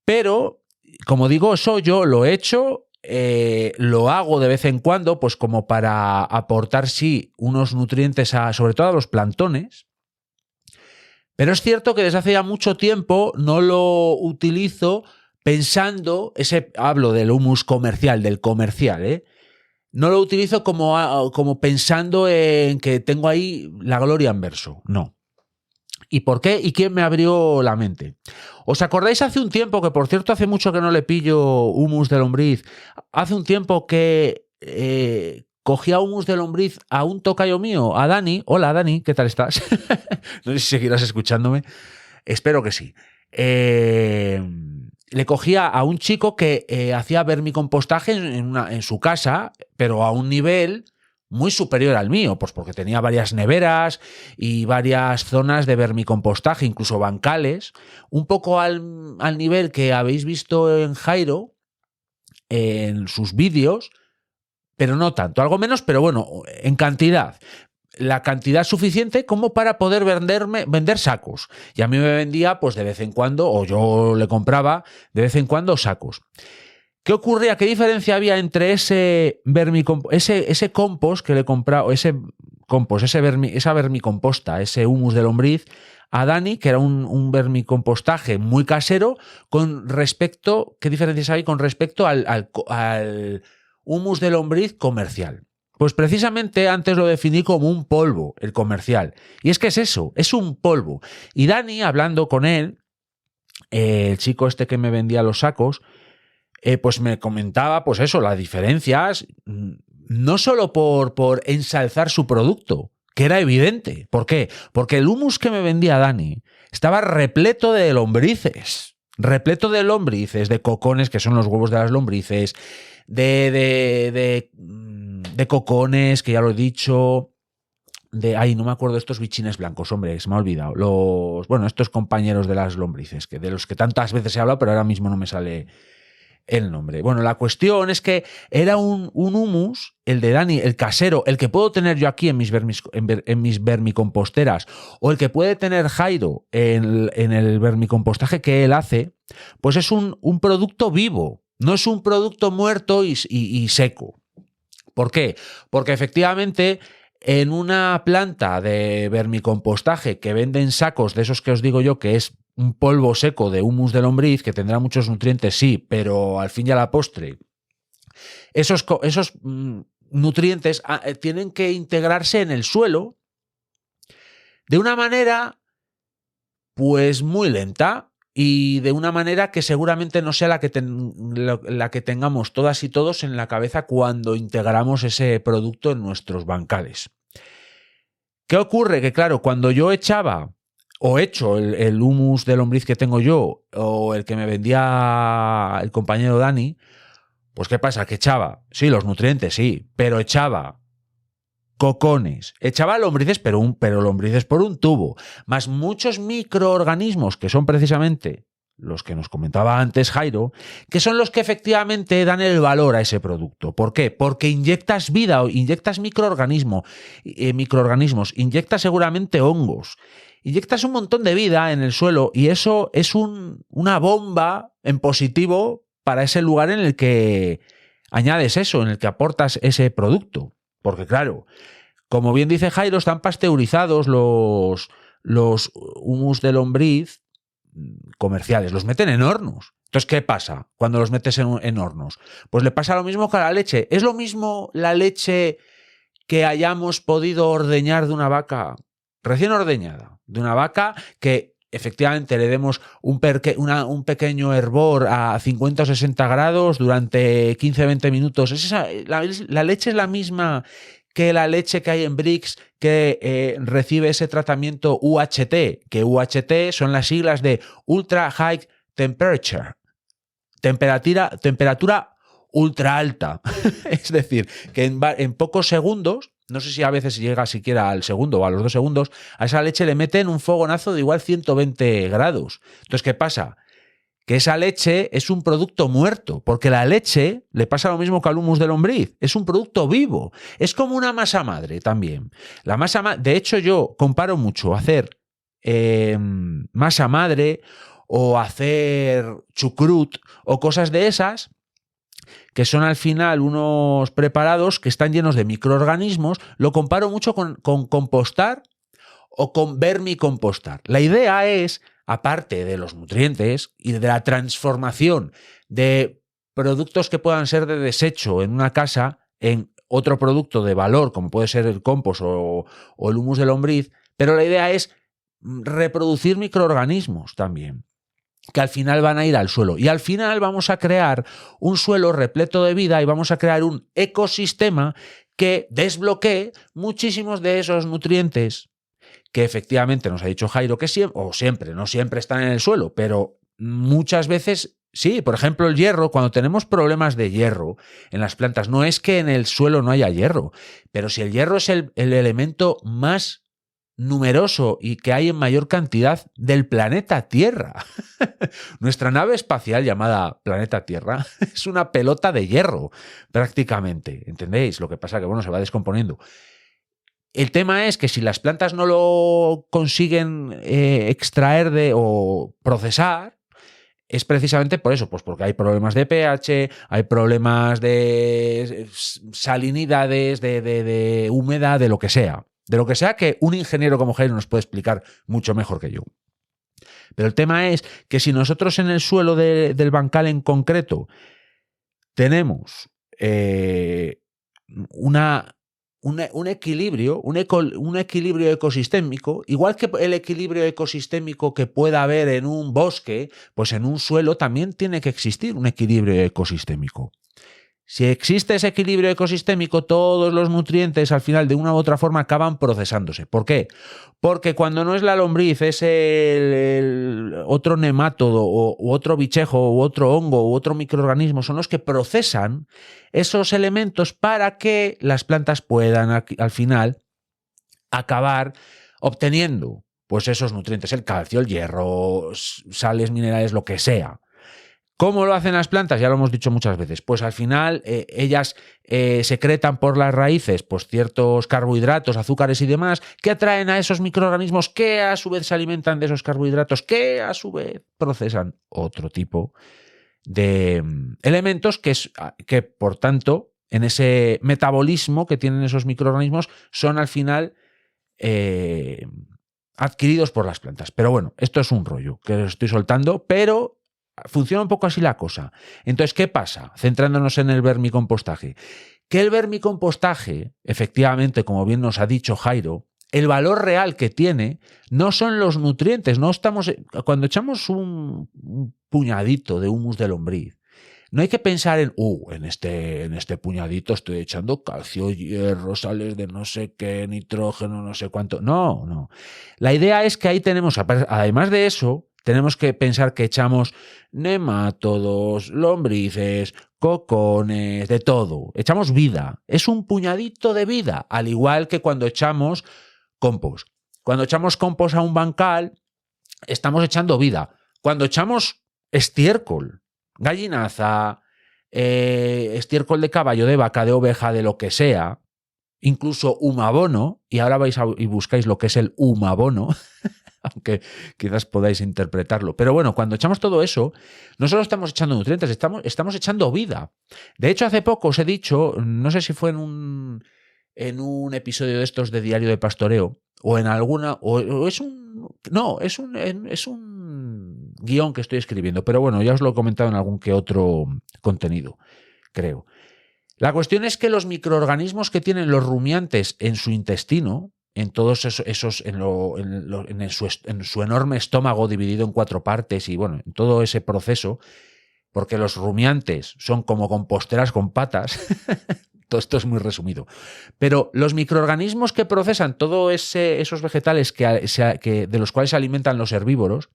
S1: Pero, como digo, eso yo lo he hecho, lo hago de vez en cuando, pues como para aportar, sí, unos nutrientes sobre todo a los plantones. Pero es cierto que desde hace ya mucho tiempo no lo utilizo pensando, hablo del humus comercial, del comercial, no lo utilizo como pensando en que tengo ahí la gloria en verso. No. ¿Y por qué? ¿Y quién me abrió la mente? ¿Os acordáis hace un tiempo, que por cierto hace mucho que no le pillo humus de lombriz, hace un tiempo que cogía humus de lombriz a un tocayo mío, a Dani? Hola Dani, ¿qué tal estás? No sé si seguirás escuchándome. Espero que sí. Le cogía a un chico que hacía vermicompostaje en su casa, pero a un nivel muy superior al mío, pues porque tenía varias neveras y varias zonas de vermicompostaje, incluso bancales, un poco al nivel que habéis visto en Jairo, en sus vídeos, pero no tanto, algo menos, pero bueno, en cantidad. La cantidad suficiente como para poder vender sacos. Y a mí me vendía, pues de vez en cuando, o yo le compraba de vez en cuando sacos. ¿Qué ocurría? ¿Qué diferencia había entre ese compost que le compraba, esa vermicomposta, ese humus de lombriz, a Dani, que era un vermicompostaje muy casero, ¿qué diferencias hay con respecto al humus de lombriz comercial? Pues precisamente antes lo definí como un polvo, el comercial. Y es que es eso, es un polvo. Y Dani, hablando con él, el chico este que me vendía los sacos, pues me comentaba, pues eso, las diferencias, no solo por ensalzar su producto, que era evidente. ¿Por qué? Porque el humus que me vendía Dani estaba repleto de lombrices, de cocones, que son los huevos de las lombrices, de cocones, que ya lo he dicho, no me acuerdo de estos bichines blancos, hombre, se me ha olvidado. Estos compañeros de las lombrices, de los que tantas veces he hablado, pero ahora mismo no me sale el nombre. Bueno, la cuestión es que era un humus, el de Dani, el casero, el que puedo tener yo aquí en mis vermicomposteras, o el que puede tener Jairo en el vermicompostaje que él hace, pues es un producto vivo, no es un producto muerto y seco. ¿Por qué? Porque efectivamente en una planta de vermicompostaje que venden sacos de esos que os digo yo, que es un polvo seco de humus de lombriz, que tendrá muchos nutrientes, sí, pero al fin y a la postre, esos nutrientes tienen que integrarse en el suelo de una manera pues muy lenta. y de una manera que seguramente no sea la que tengamos todas y todos en la cabeza cuando integramos ese producto en nuestros bancales. ¿Qué ocurre? Que claro, cuando yo echaba o echo el humus de lombriz que tengo yo o el que me vendía el compañero Dani, pues ¿qué pasa? Que echaba, sí, los nutrientes, sí, pero echaba cocones, echaba lombrices, pero lombrices por un tubo, más muchos microorganismos que son precisamente los que nos comentaba antes Jairo, que son los que efectivamente dan el valor a ese producto. ¿Por qué? Porque inyectas vida, inyectas microorganismos, inyectas seguramente hongos, inyectas un montón de vida en el suelo y eso es una bomba en positivo para ese lugar en el que añades eso, en el que aportas ese producto. Porque claro, como bien dice Jairo, están pasteurizados los humus de lombriz comerciales, los meten en hornos. Entonces, ¿qué pasa cuando los metes en hornos? Pues le pasa lo mismo que a la leche. ¿Es lo mismo la leche que hayamos podido ordeñar de una vaca recién ordeñada? De una vaca que efectivamente le demos un pequeño hervor a 50 o 60 grados durante 15-20 minutos. La leche es la misma que la leche que hay en Brix que recibe ese tratamiento UHT, que UHT son las siglas de Ultra High Temperature, temperatura ultra alta. Es decir, que en pocos segundos, no sé si a veces llega siquiera al segundo o a los 2 segundos, a esa leche le meten un fogonazo de igual 120 grados. Entonces, ¿qué pasa? Que esa leche es un producto muerto, porque la leche le pasa lo mismo que al humus de lombriz, es un producto vivo, es como una masa madre también. La masa de hecho, yo comparo mucho hacer masa madre o hacer chucrut o cosas de esas, que son al final unos preparados que están llenos de microorganismos. Lo comparo mucho con compostar o con vermicompostar. La idea es, aparte de los nutrientes y de la transformación de productos que puedan ser de desecho en una casa en otro producto de valor, como puede ser el compost o el humus de lombriz, pero la idea es reproducir microorganismos también, que al final van a ir al suelo. Y al final vamos a crear un suelo repleto de vida y vamos a crear un ecosistema que desbloquee muchísimos de esos nutrientes que efectivamente nos ha dicho Jairo que siempre, no siempre están en el suelo, pero muchas veces sí. Por ejemplo, el hierro, cuando tenemos problemas de hierro en las plantas, no es que en el suelo no haya hierro, pero si el hierro es el elemento más numeroso y que hay en mayor cantidad del planeta Tierra. Nuestra nave espacial llamada Planeta Tierra es una pelota de hierro prácticamente, ¿entendéis? Lo que pasa que, bueno, se va descomponiendo. El tema es que si las plantas no lo consiguen extraer o procesar, es precisamente por eso, pues porque hay problemas de pH, hay problemas de salinidades, de humedad, de lo que sea. De lo que sea que un ingeniero como Jairo nos puede explicar mucho mejor que yo. Pero el tema es que si nosotros en el suelo del bancal en concreto tenemos un equilibrio ecosistémico, igual que el equilibrio ecosistémico que pueda haber en un bosque, pues en un suelo también tiene que existir un equilibrio ecosistémico. Si existe ese equilibrio ecosistémico, todos los nutrientes al final de una u otra forma acaban procesándose. ¿Por qué? Porque cuando no es la lombriz, es el otro nemátodo u otro bichejo u otro hongo u otro microorganismo, son los que procesan esos elementos para que las plantas puedan al final acabar obteniendo pues esos nutrientes, el calcio, el hierro, sales minerales, lo que sea. ¿Cómo lo hacen las plantas? Ya lo hemos dicho muchas veces. Pues al final ellas secretan por las raíces pues ciertos carbohidratos, azúcares y demás que atraen a esos microorganismos que a su vez se alimentan de esos carbohidratos que a su vez procesan otro tipo de elementos que por tanto en ese metabolismo que tienen esos microorganismos son al final adquiridos por las plantas. Pero bueno, esto es un rollo que os estoy soltando, pero funciona un poco así la cosa. Entonces, ¿qué pasa? Centrándonos en el vermicompostaje. Que el vermicompostaje, efectivamente, como bien nos ha dicho Jairo, el valor real que tiene no son los nutrientes. No estamos, cuando echamos un puñadito de humus de lombriz, no hay que pensar en este puñadito estoy echando calcio, hierro, sales de no sé qué, nitrógeno, no sé cuánto. No. La idea es que ahí tenemos, además de eso, tenemos que pensar que echamos nemátodos, lombrices, cocones, de todo. Echamos vida. Es un puñadito de vida, al igual que cuando echamos compost. Cuando echamos compost a un bancal, estamos echando vida. Cuando echamos estiércol, gallinaza, estiércol de caballo, de vaca, de oveja, de lo que sea, incluso humabono, y ahora vais y buscáis lo que es el humabono, aunque quizás podáis interpretarlo. Pero bueno, cuando echamos todo eso, no solo estamos echando nutrientes, estamos echando vida. De hecho, hace poco os he dicho, no sé si fue en un episodio de estos de Diario de Pastoreo, o en alguna, o es un guión que estoy escribiendo, pero bueno, ya os lo he comentado en algún que otro contenido, creo. La cuestión es que los microorganismos que tienen los rumiantes en su intestino, en todos esos en su enorme estómago dividido en 4 partes y bueno, en todo ese proceso, porque los rumiantes son como composteras con patas. Todo esto es muy resumido. Pero los microorganismos que procesan todos esos vegetales que de los cuales se alimentan los herbívoros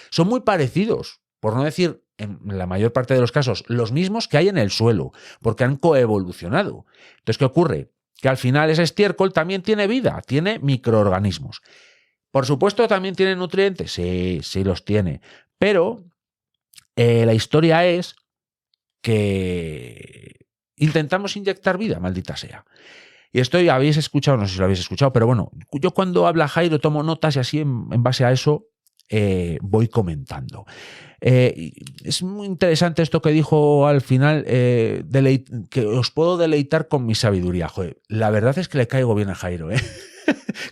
S1: son muy parecidos, por no decir, en la mayor parte de los casos, los mismos que hay en el suelo, porque han coevolucionado. Entonces, ¿qué ocurre? Que al final ese estiércol también tiene vida, tiene microorganismos. Por supuesto, también tiene nutrientes, sí los tiene. Pero la historia es que intentamos inyectar vida, maldita sea. Y esto ya habéis escuchado, no sé si lo habéis escuchado, pero bueno, yo cuando habla Jairo tomo notas y así en base a eso voy comentando. Es muy interesante esto que dijo al final, que os puedo deleitar con mi sabiduría. Joder, la verdad es que le caigo bien a Jairo, ¿eh?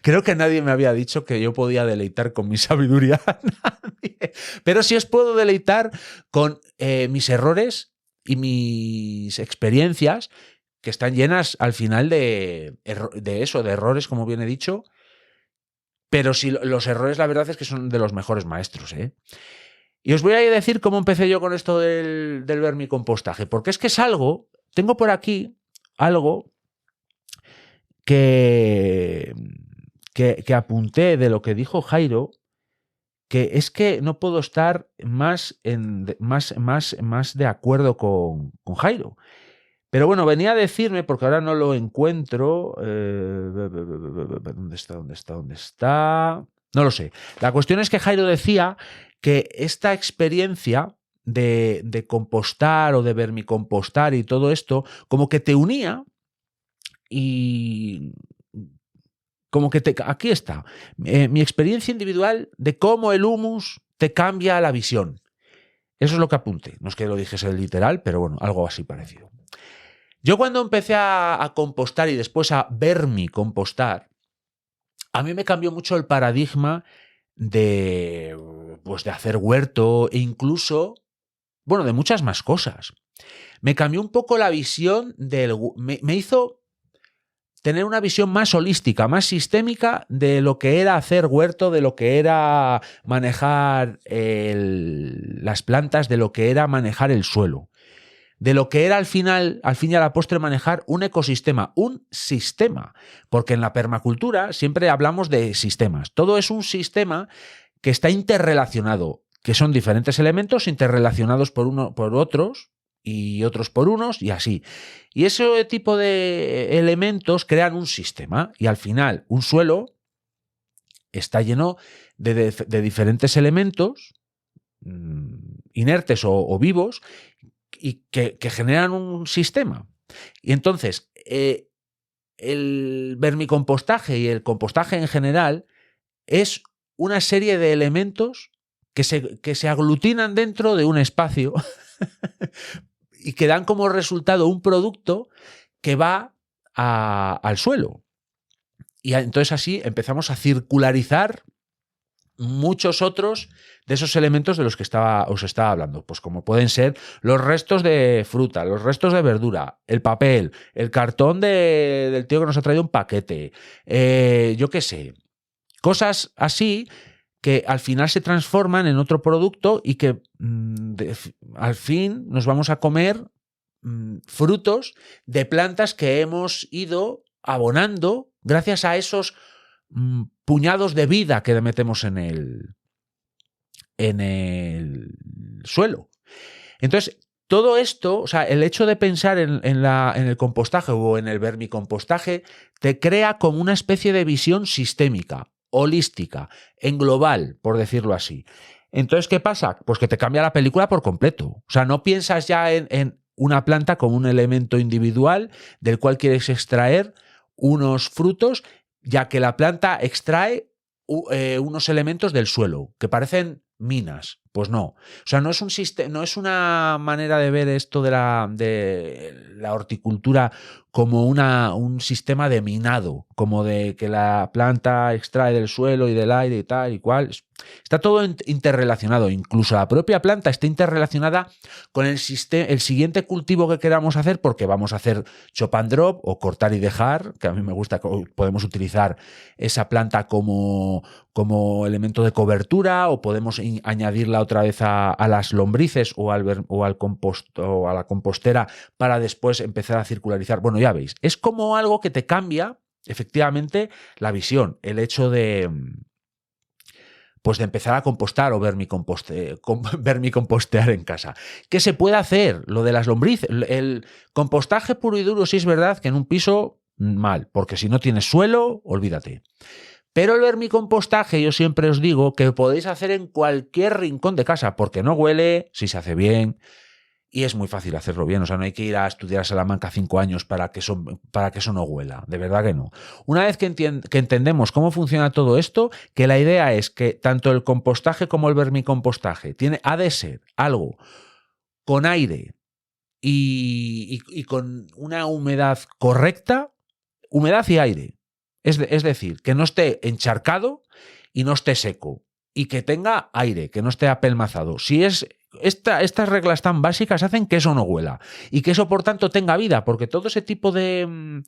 S1: Creo que nadie me había dicho que yo podía deleitar con mi sabiduría a nadie. Pero sí os puedo deleitar con mis errores y mis experiencias, que están llenas al final de errores, como bien he dicho. Pero sí, los errores, la verdad es que son de los mejores maestros, ¿eh? Y os voy a decir cómo empecé yo con esto del vermicompostaje, porque es que tengo por aquí algo que apunté de lo que dijo Jairo, que es que no puedo estar más de acuerdo con Jairo. Pero bueno, venía a decirme, porque ahora no lo encuentro. ¿Dónde está? No lo sé. La cuestión es que Jairo decía que esta experiencia de compostar o de vermicompostar y todo esto, como que te unía y como que aquí está. Mi experiencia individual de cómo el humus te cambia la visión. Eso es lo que apunté. No es que lo dijese literal, pero bueno, algo así parecido. Yo cuando empecé a compostar y después a vermicompostar, a mí me cambió mucho el paradigma de hacer huerto e incluso, bueno, de muchas más cosas. Me cambió un poco la visión me hizo tener una visión más holística, más sistémica de lo que era hacer huerto, de lo que era manejar las plantas, de lo que era manejar el suelo, de lo que era al fin y a la postre manejar un ecosistema, un sistema, porque en la permacultura siempre hablamos de sistemas. Todo es un sistema que está interrelacionado, que son diferentes elementos interrelacionados por otros y otros por unos y así. Y ese tipo de elementos crean un sistema y al final un suelo está lleno de diferentes elementos inertes o vivos y que generan un sistema. Y entonces el vermicompostaje y el compostaje en general es una serie de elementos que se aglutinan dentro de un espacio y que dan como resultado un producto que va al suelo. Y entonces así empezamos a circularizar muchos otros de esos elementos de los que os estaba hablando, pues como pueden ser los restos de fruta, los restos de verdura, el papel, el cartón del tío que nos ha traído un paquete, yo qué sé, cosas así que al final se transforman en otro producto y que al fin nos vamos a comer frutos de plantas que hemos ido abonando gracias a esos puñados de vida que metemos en el suelo. Entonces, todo esto, o sea, el hecho de pensar en el compostaje o en el vermicompostaje te crea como una especie de visión sistémica, holística, en global, por decirlo así. Entonces, ¿qué pasa? Pues que te cambia la película por completo. O sea, no piensas ya en una planta como un elemento individual del cual quieres extraer unos frutos, ya que la planta extrae unos elementos del suelo que parecen minas. Pues no. O sea, no es una manera de ver esto de la horticultura como un sistema de minado, como de que la planta extrae del suelo y del aire y tal y cual. Está todo interrelacionado. Incluso la propia planta está interrelacionada con el siguiente cultivo que queramos hacer, porque vamos a hacer chop and drop o cortar y dejar, que a mí me gusta. Podemos utilizar esa planta como elemento de cobertura, o podemos añadirla otra vez a las lombrices o al compost o a la compostera para después empezar a circularizar. Bueno, ya veis, es como algo que te cambia efectivamente la visión, el hecho de empezar a compostar o vermicompostear en casa. ¿Qué se puede hacer? Lo de las lombrices, el compostaje puro y duro, sí es verdad que en un piso mal, porque si no tienes suelo, olvídate. Pero el vermicompostaje, yo siempre os digo que podéis hacer en cualquier rincón de casa, porque no huele, si se hace bien, y es muy fácil hacerlo bien. O sea, no hay que ir a estudiar a Salamanca 5 años para que eso no huela. De verdad que no. Una vez que entendemos cómo funciona todo esto, que la idea es que tanto el compostaje como el vermicompostaje ha de ser algo con aire y con una humedad correcta, humedad y aire. Es decir, que no esté encharcado y no esté seco, y que tenga aire, que no esté apelmazado. Si estas reglas tan básicas hacen que eso no huela y que eso, por tanto, tenga vida, porque todo ese tipo de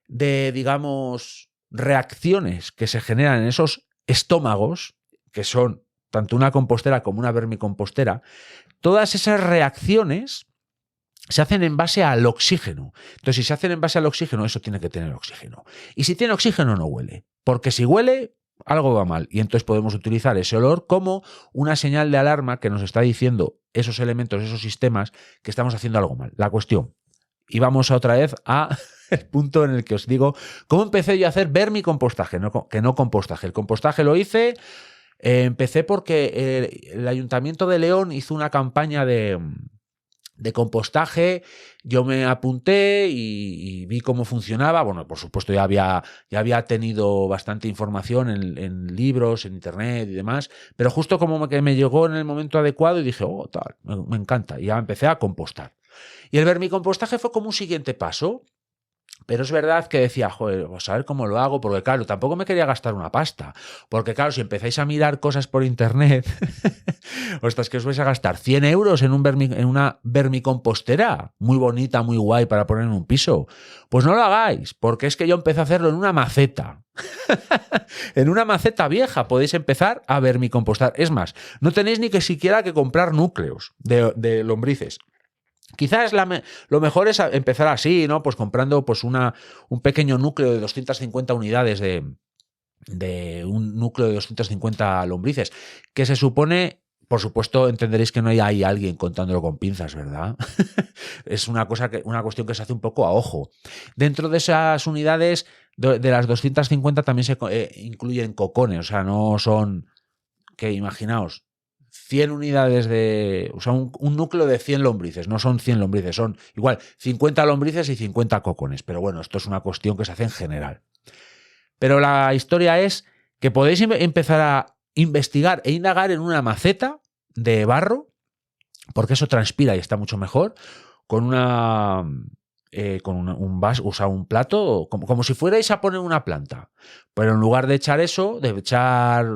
S1: digamos, reacciones que se generan en esos estómagos, que son tanto una compostera como una vermicompostera, todas esas reacciones se hacen en base al oxígeno. Entonces, si se hacen en base al oxígeno, eso tiene que tener oxígeno. Y si tiene oxígeno, no huele. Porque si huele, algo va mal. Y entonces podemos utilizar ese olor como una señal de alarma que nos está diciendo esos elementos, esos sistemas, que estamos haciendo algo mal. La cuestión. Y vamos otra vez a el punto en el que os digo cómo empecé yo a hacer vermicompostaje, que no compostaje. El compostaje lo hice, empecé porque el Ayuntamiento de León hizo una campaña de compostaje. Yo me apunté y vi cómo funcionaba. Bueno, por supuesto ya había tenido bastante información en libros, en internet y demás, pero justo como que me llegó en el momento adecuado y dije, tal, me encanta, y ya empecé a compostar. Y el vermicompostaje fue como un siguiente paso. Pero es verdad que decía, joder, pues a ver cómo lo hago, porque claro, tampoco me quería gastar una pasta, porque claro, si empezáis a mirar cosas por internet, ostras, que os vais a gastar 100 euros en una vermicompostera, muy bonita, muy guay para poner en un piso. Pues no lo hagáis, porque es que yo empecé a hacerlo en una maceta. En una maceta vieja podéis empezar a vermicompostar. Es más, no tenéis ni que siquiera que comprar núcleos de lombrices. Quizás lo mejor es empezar así, ¿no? Pues comprando pues un pequeño núcleo de 250 unidades de un núcleo de 250 lombrices, que se supone, por supuesto, entenderéis que no hay alguien contándolo con pinzas, ¿verdad? Es una cuestión que se hace un poco a ojo. Dentro de esas unidades, de las 250 también se incluyen cocones, o sea, no son, que imaginaos, 100 unidades o sea, un núcleo de 100 lombrices, no son 100 lombrices, son igual 50 lombrices y 50 cocones, pero bueno, esto es una cuestión que se hace en general. Pero la historia es que podéis empezar a investigar e indagar en una maceta de barro, porque eso transpira y está mucho mejor, con un vaso, o sea, un plato, como si fuerais a poner una planta, pero en lugar de echar eso, de echar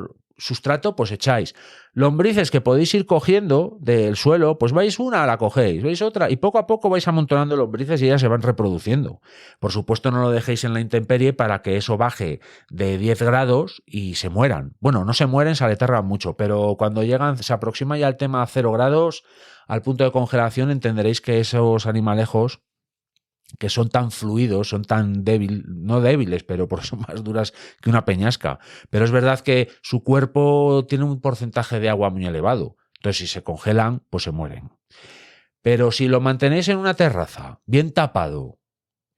S1: sustrato, pues echáis lombrices que podéis ir cogiendo del suelo, pues vais una, la cogéis, veis otra, y poco a poco vais amontonando lombrices y ellas se van reproduciendo. Por supuesto, no lo dejéis en la intemperie para que eso baje de 10 grados y se mueran. Bueno, no se mueren, se aletargan mucho, pero cuando se aproxima ya el tema a 0 grados, al punto de congelación, entenderéis que esos animalejos que son tan fluidos, son tan no débiles, pero por eso más duras que una peñasca. Pero es verdad que su cuerpo tiene un porcentaje de agua muy elevado. Entonces, si se congelan, pues se mueren. Pero si lo mantenéis en una terraza, bien tapado,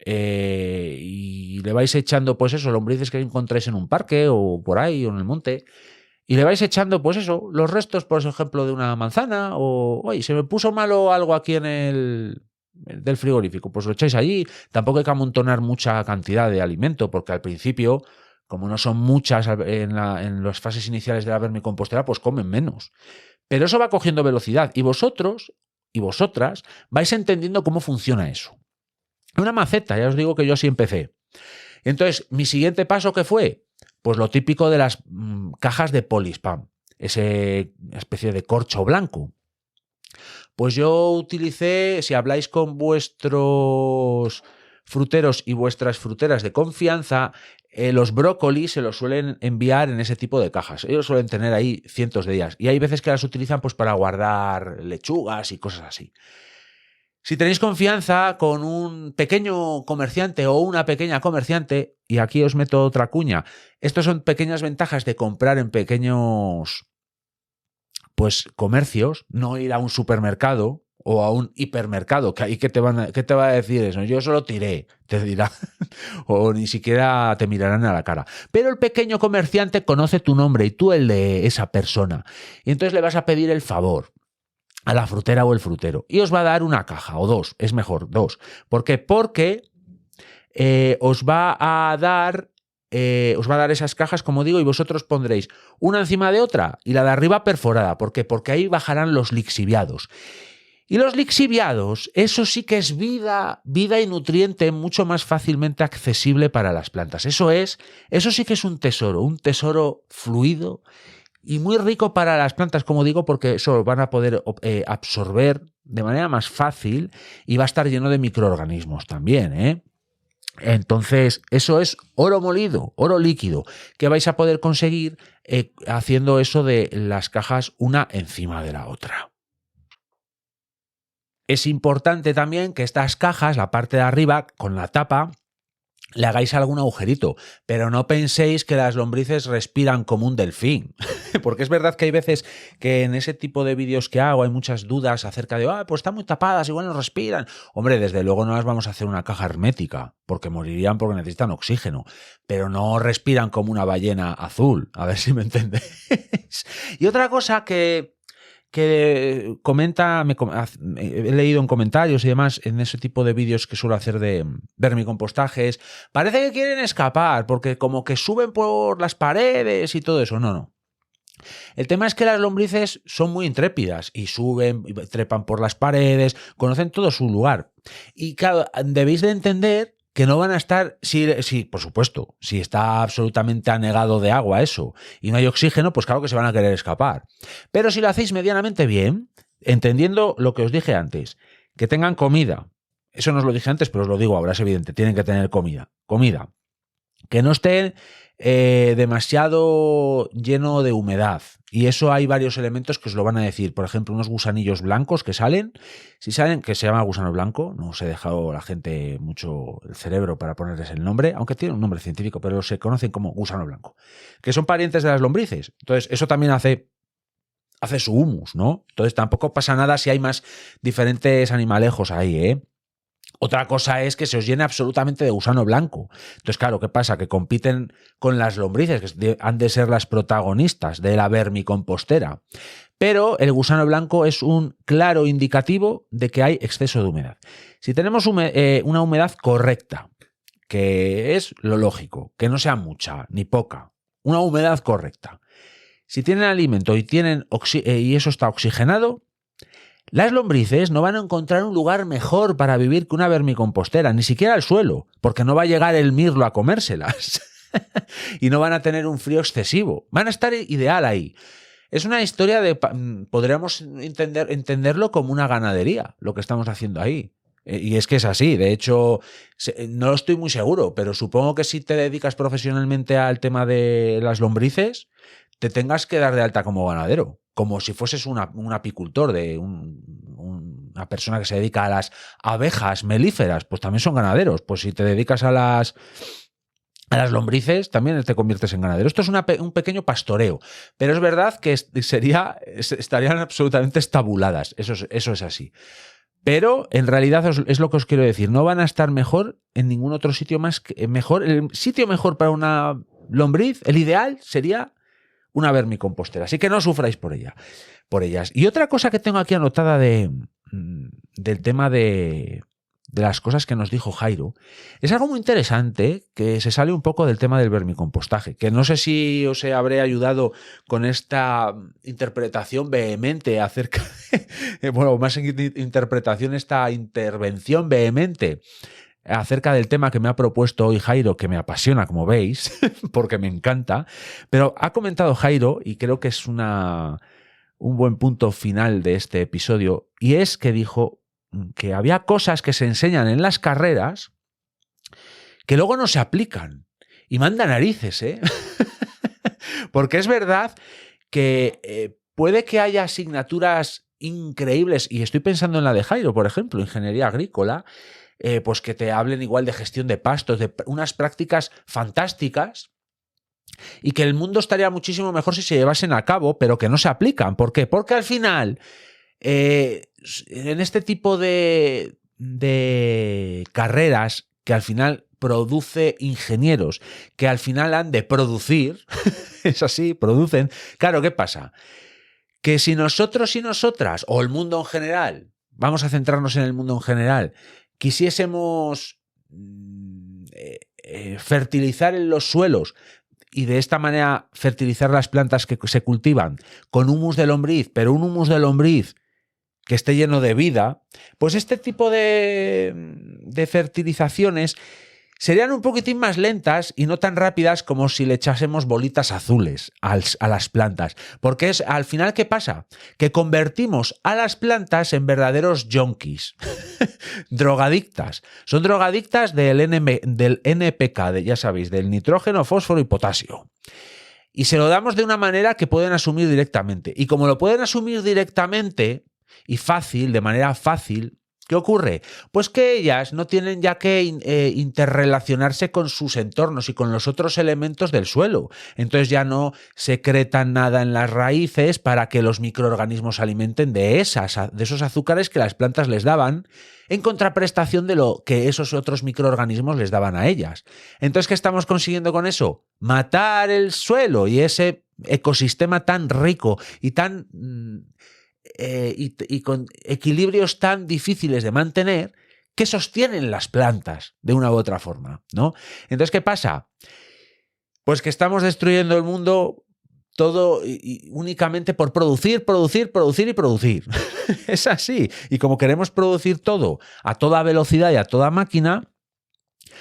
S1: y le vais echando, pues eso, lombrices que encontráis en un parque o por ahí o en el monte, y le vais echando, pues eso, los restos, por ejemplo, de una manzana, o, oye, se me puso malo algo aquí del frigorífico, pues lo echáis allí. Tampoco hay que amontonar mucha cantidad de alimento, porque al principio, como no son muchas en las fases iniciales de la vermicompostera, pues comen menos. Pero eso va cogiendo velocidad y vosotros y vosotras vais entendiendo cómo funciona eso. Una maceta, ya os digo que yo así empecé. Entonces, mi siguiente paso, ¿qué fue? Pues lo típico de las cajas de Polispam, esa especie de corcho blanco. Pues yo utilicé, si habláis con vuestros fruteros y vuestras fruteras de confianza, los brócolis se los suelen enviar en ese tipo de cajas. Ellos suelen tener ahí cientos de ellas. Y hay veces que las utilizan pues para guardar lechugas y cosas así. Si tenéis confianza con un pequeño comerciante o una pequeña comerciante, y aquí os meto otra cuña, estas son pequeñas ventajas de comprar en pequeños pues comercios, no ir a un supermercado o a un hipermercado, que ahí ¿qué te va a decir eso? Yo solo tiré, te dirá, o ni siquiera te mirarán a la cara. Pero el pequeño comerciante conoce tu nombre y tú el de esa persona. Y entonces le vas a pedir el favor a la frutera o el frutero. Y os va a dar una caja, o dos, es mejor, dos. ¿Por qué? Porque os va a dar esas cajas, como digo, y vosotros pondréis una encima de otra y la de arriba perforada. ¿Por qué? Porque ahí bajarán los lixiviados. Y los lixiviados, eso sí que es vida y nutriente mucho más fácilmente accesible para las plantas. Eso sí que es un tesoro fluido y muy rico para las plantas, como digo, porque eso van a poder absorber de manera más fácil y va a estar lleno de microorganismos también, ¿eh? Entonces, eso es oro molido, oro líquido, que vais a poder conseguir haciendo eso de las cajas una encima de la otra. Es importante también que estas cajas, la parte de arriba, con la tapa, le hagáis algún agujerito, pero no penséis que las lombrices respiran como un delfín, porque es verdad que hay veces que en ese tipo de vídeos que hago hay muchas dudas acerca de, pues están muy tapadas, igual no respiran. Hombre, desde luego no las vamos a hacer una caja hermética, porque morirían porque necesitan oxígeno, pero no respiran como una ballena azul, a ver si me entendéis. Y otra cosa que comenta, he leído en comentarios y demás en ese tipo de vídeos que suelo hacer de vermicompostajes, parece que quieren escapar porque como que suben por las paredes y todo eso. No. El tema es que las lombrices son muy intrépidas y suben, y trepan por las paredes, conocen todo su lugar. Y claro, debéis de entender que no van a estar, sí, por supuesto, si está absolutamente anegado de agua eso y no hay oxígeno, pues claro que se van a querer escapar. Pero si lo hacéis medianamente bien, entendiendo lo que os dije antes, que tengan comida, eso no os lo dije antes, pero os lo digo ahora, es evidente, tienen que tener comida, que no estén demasiado lleno de humedad. Y eso hay varios elementos que os lo van a decir. Por ejemplo, unos gusanillos blancos que salen. Si salen, que se llama gusano blanco, no se ha dejado la gente mucho el cerebro para ponerles el nombre, aunque tiene un nombre científico, pero se conocen como gusano blanco, que son parientes de las lombrices. Entonces, eso también hace su humus, ¿no? Entonces, tampoco pasa nada si hay más diferentes animalejos ahí, ¿eh? Otra cosa es que se os llene absolutamente de gusano blanco. Entonces, claro, ¿qué pasa? Que compiten con las lombrices, que han de ser las protagonistas de la vermicompostera. Pero el gusano blanco es un claro indicativo de que hay exceso de humedad. Si tenemos una humedad correcta, que es lo lógico, que no sea mucha ni poca, una humedad correcta. Si tienen alimento y eso está oxigenado, las lombrices no van a encontrar un lugar mejor para vivir que una vermicompostera, ni siquiera el suelo, porque no va a llegar el mirlo a comérselas. y no van a tener un frío excesivo. Van a estar ideal ahí. Es una historia de... Podríamos entenderlo como una ganadería, lo que estamos haciendo ahí. Y es que es así. De hecho, no estoy muy seguro, pero supongo que si te dedicas profesionalmente al tema de las lombrices, te tengas que dar de alta como ganadero, como si fueses un apicultor, una persona que se dedica a las abejas melíferas, pues también son ganaderos. Pues si te dedicas a las lombrices, también te conviertes en ganadero. Esto es un pequeño pastoreo, pero es verdad que estarían absolutamente estabuladas. Eso es así. Pero en realidad es lo que os quiero decir. No van a estar mejor en ningún otro sitio más mejor. El sitio mejor para una lombriz, el ideal sería una vermicompostera. Así que no sufráis por ellas. Y otra cosa que tengo aquí anotada del tema de las cosas que nos dijo Jairo, es algo muy interesante que se sale un poco del tema del vermicompostaje, que no sé si os habré ayudado con esta interpretación vehemente acerca esta intervención vehemente acerca del tema que me ha propuesto hoy Jairo, que me apasiona, como veis, porque me encanta, pero ha comentado Jairo, y creo que es un buen punto final de este episodio, y es que dijo que había cosas que se enseñan en las carreras que luego no se aplican. Y manda narices, ¿eh? Porque es verdad que puede que haya asignaturas increíbles, y estoy pensando en la de Jairo, por ejemplo, ingeniería agrícola, pues que te hablen igual de gestión de pastos, de unas prácticas fantásticas, y que el mundo estaría muchísimo mejor si se llevasen a cabo, pero que no se aplican. ¿Por qué? Porque al final... en este tipo de carreras que al final produce ingenieros, que al final han de producir, es así, producen. Claro, ¿qué pasa? Que si nosotros y nosotras, o el mundo en general, vamos a centrarnos en el mundo en general, quisiésemos fertilizar en los suelos y de esta manera fertilizar las plantas que se cultivan con humus de lombriz, pero un humus de lombriz que esté lleno de vida, pues este tipo de fertilizaciones serían un poquitín más lentas y no tan rápidas como si le echásemos bolitas azules a las plantas. Porque al final, ¿qué pasa? Que convertimos a las plantas en verdaderos yonkis, drogadictas. Son drogadictas del NPK, ya sabéis, del nitrógeno, fósforo y potasio. Y se lo damos de una manera que pueden asumir directamente. Y como lo pueden asumir directamente y fácil, de manera fácil, ¿qué ocurre? Pues que ellas no tienen ya que interrelacionarse con sus entornos y con los otros elementos del suelo. Entonces ya no secretan nada en las raíces para que los microorganismos se alimenten de esos azúcares que las plantas les daban, en contraprestación de lo que esos otros microorganismos les daban a ellas. Entonces, ¿qué estamos consiguiendo con eso? Matar el suelo y ese ecosistema tan rico y tan... y con equilibrios tan difíciles de mantener que sostienen las plantas de una u otra forma, ¿no? Entonces, ¿qué pasa? Pues que estamos destruyendo el mundo todo y únicamente por producir y producir. Es así. Y como queremos producir todo a toda velocidad y a toda máquina,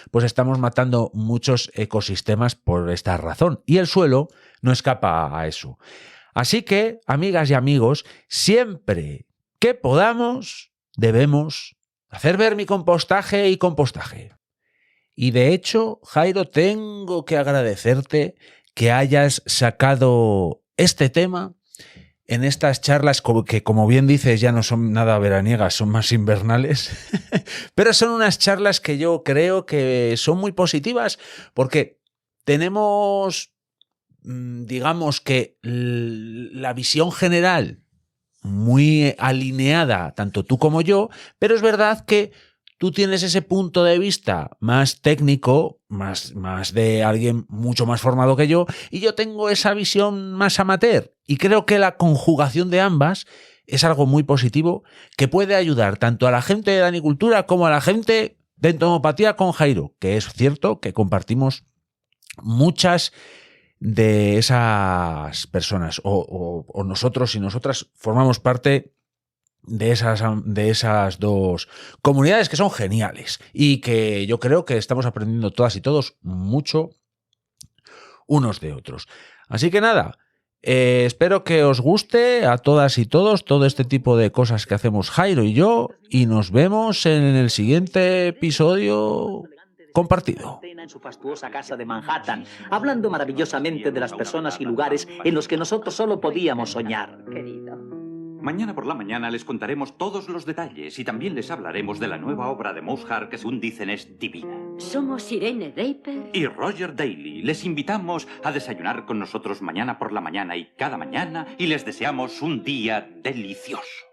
S1: pues estamos matando muchos ecosistemas por esta razón. Y el suelo no escapa a eso. Así que, amigas y amigos, siempre que podamos, debemos hacer vermicompostaje y compostaje. Y de hecho, Jairo, tengo que agradecerte que hayas sacado este tema en estas charlas que, como bien dices, ya no son nada veraniegas, son más invernales, pero son unas charlas que yo creo que son muy positivas porque tenemos... digamos que la visión general muy alineada, tanto tú como yo, pero es verdad que tú tienes ese punto de vista más técnico, más de alguien mucho más formado que yo, y yo tengo esa visión más amateur, y creo que la conjugación de ambas es algo muy positivo que puede ayudar tanto a la gente de Danicultura como a la gente de Entomopatía con Jairo, que es cierto que compartimos muchas de esas personas o nosotros y nosotras formamos parte de esas dos comunidades que son geniales y que yo creo que estamos aprendiendo todas y todos mucho unos de otros. Así que nada, espero que os guste a todas y todos todo este tipo de cosas que hacemos Jairo y yo, y nos vemos en el siguiente episodio compartido.
S3: En su fastuosa casa de Manhattan, hablando maravillosamente de las personas y lugares en los que nosotros solo podíamos soñar.
S4: Querido.
S2: Mañana por la mañana les contaremos todos los detalles y también les hablaremos de la nueva obra de Mozart que según dicen es divina.
S7: Somos Irene Draper
S2: Y Roger Daly. Les invitamos a desayunar con nosotros mañana por la mañana y cada mañana y les deseamos un día delicioso.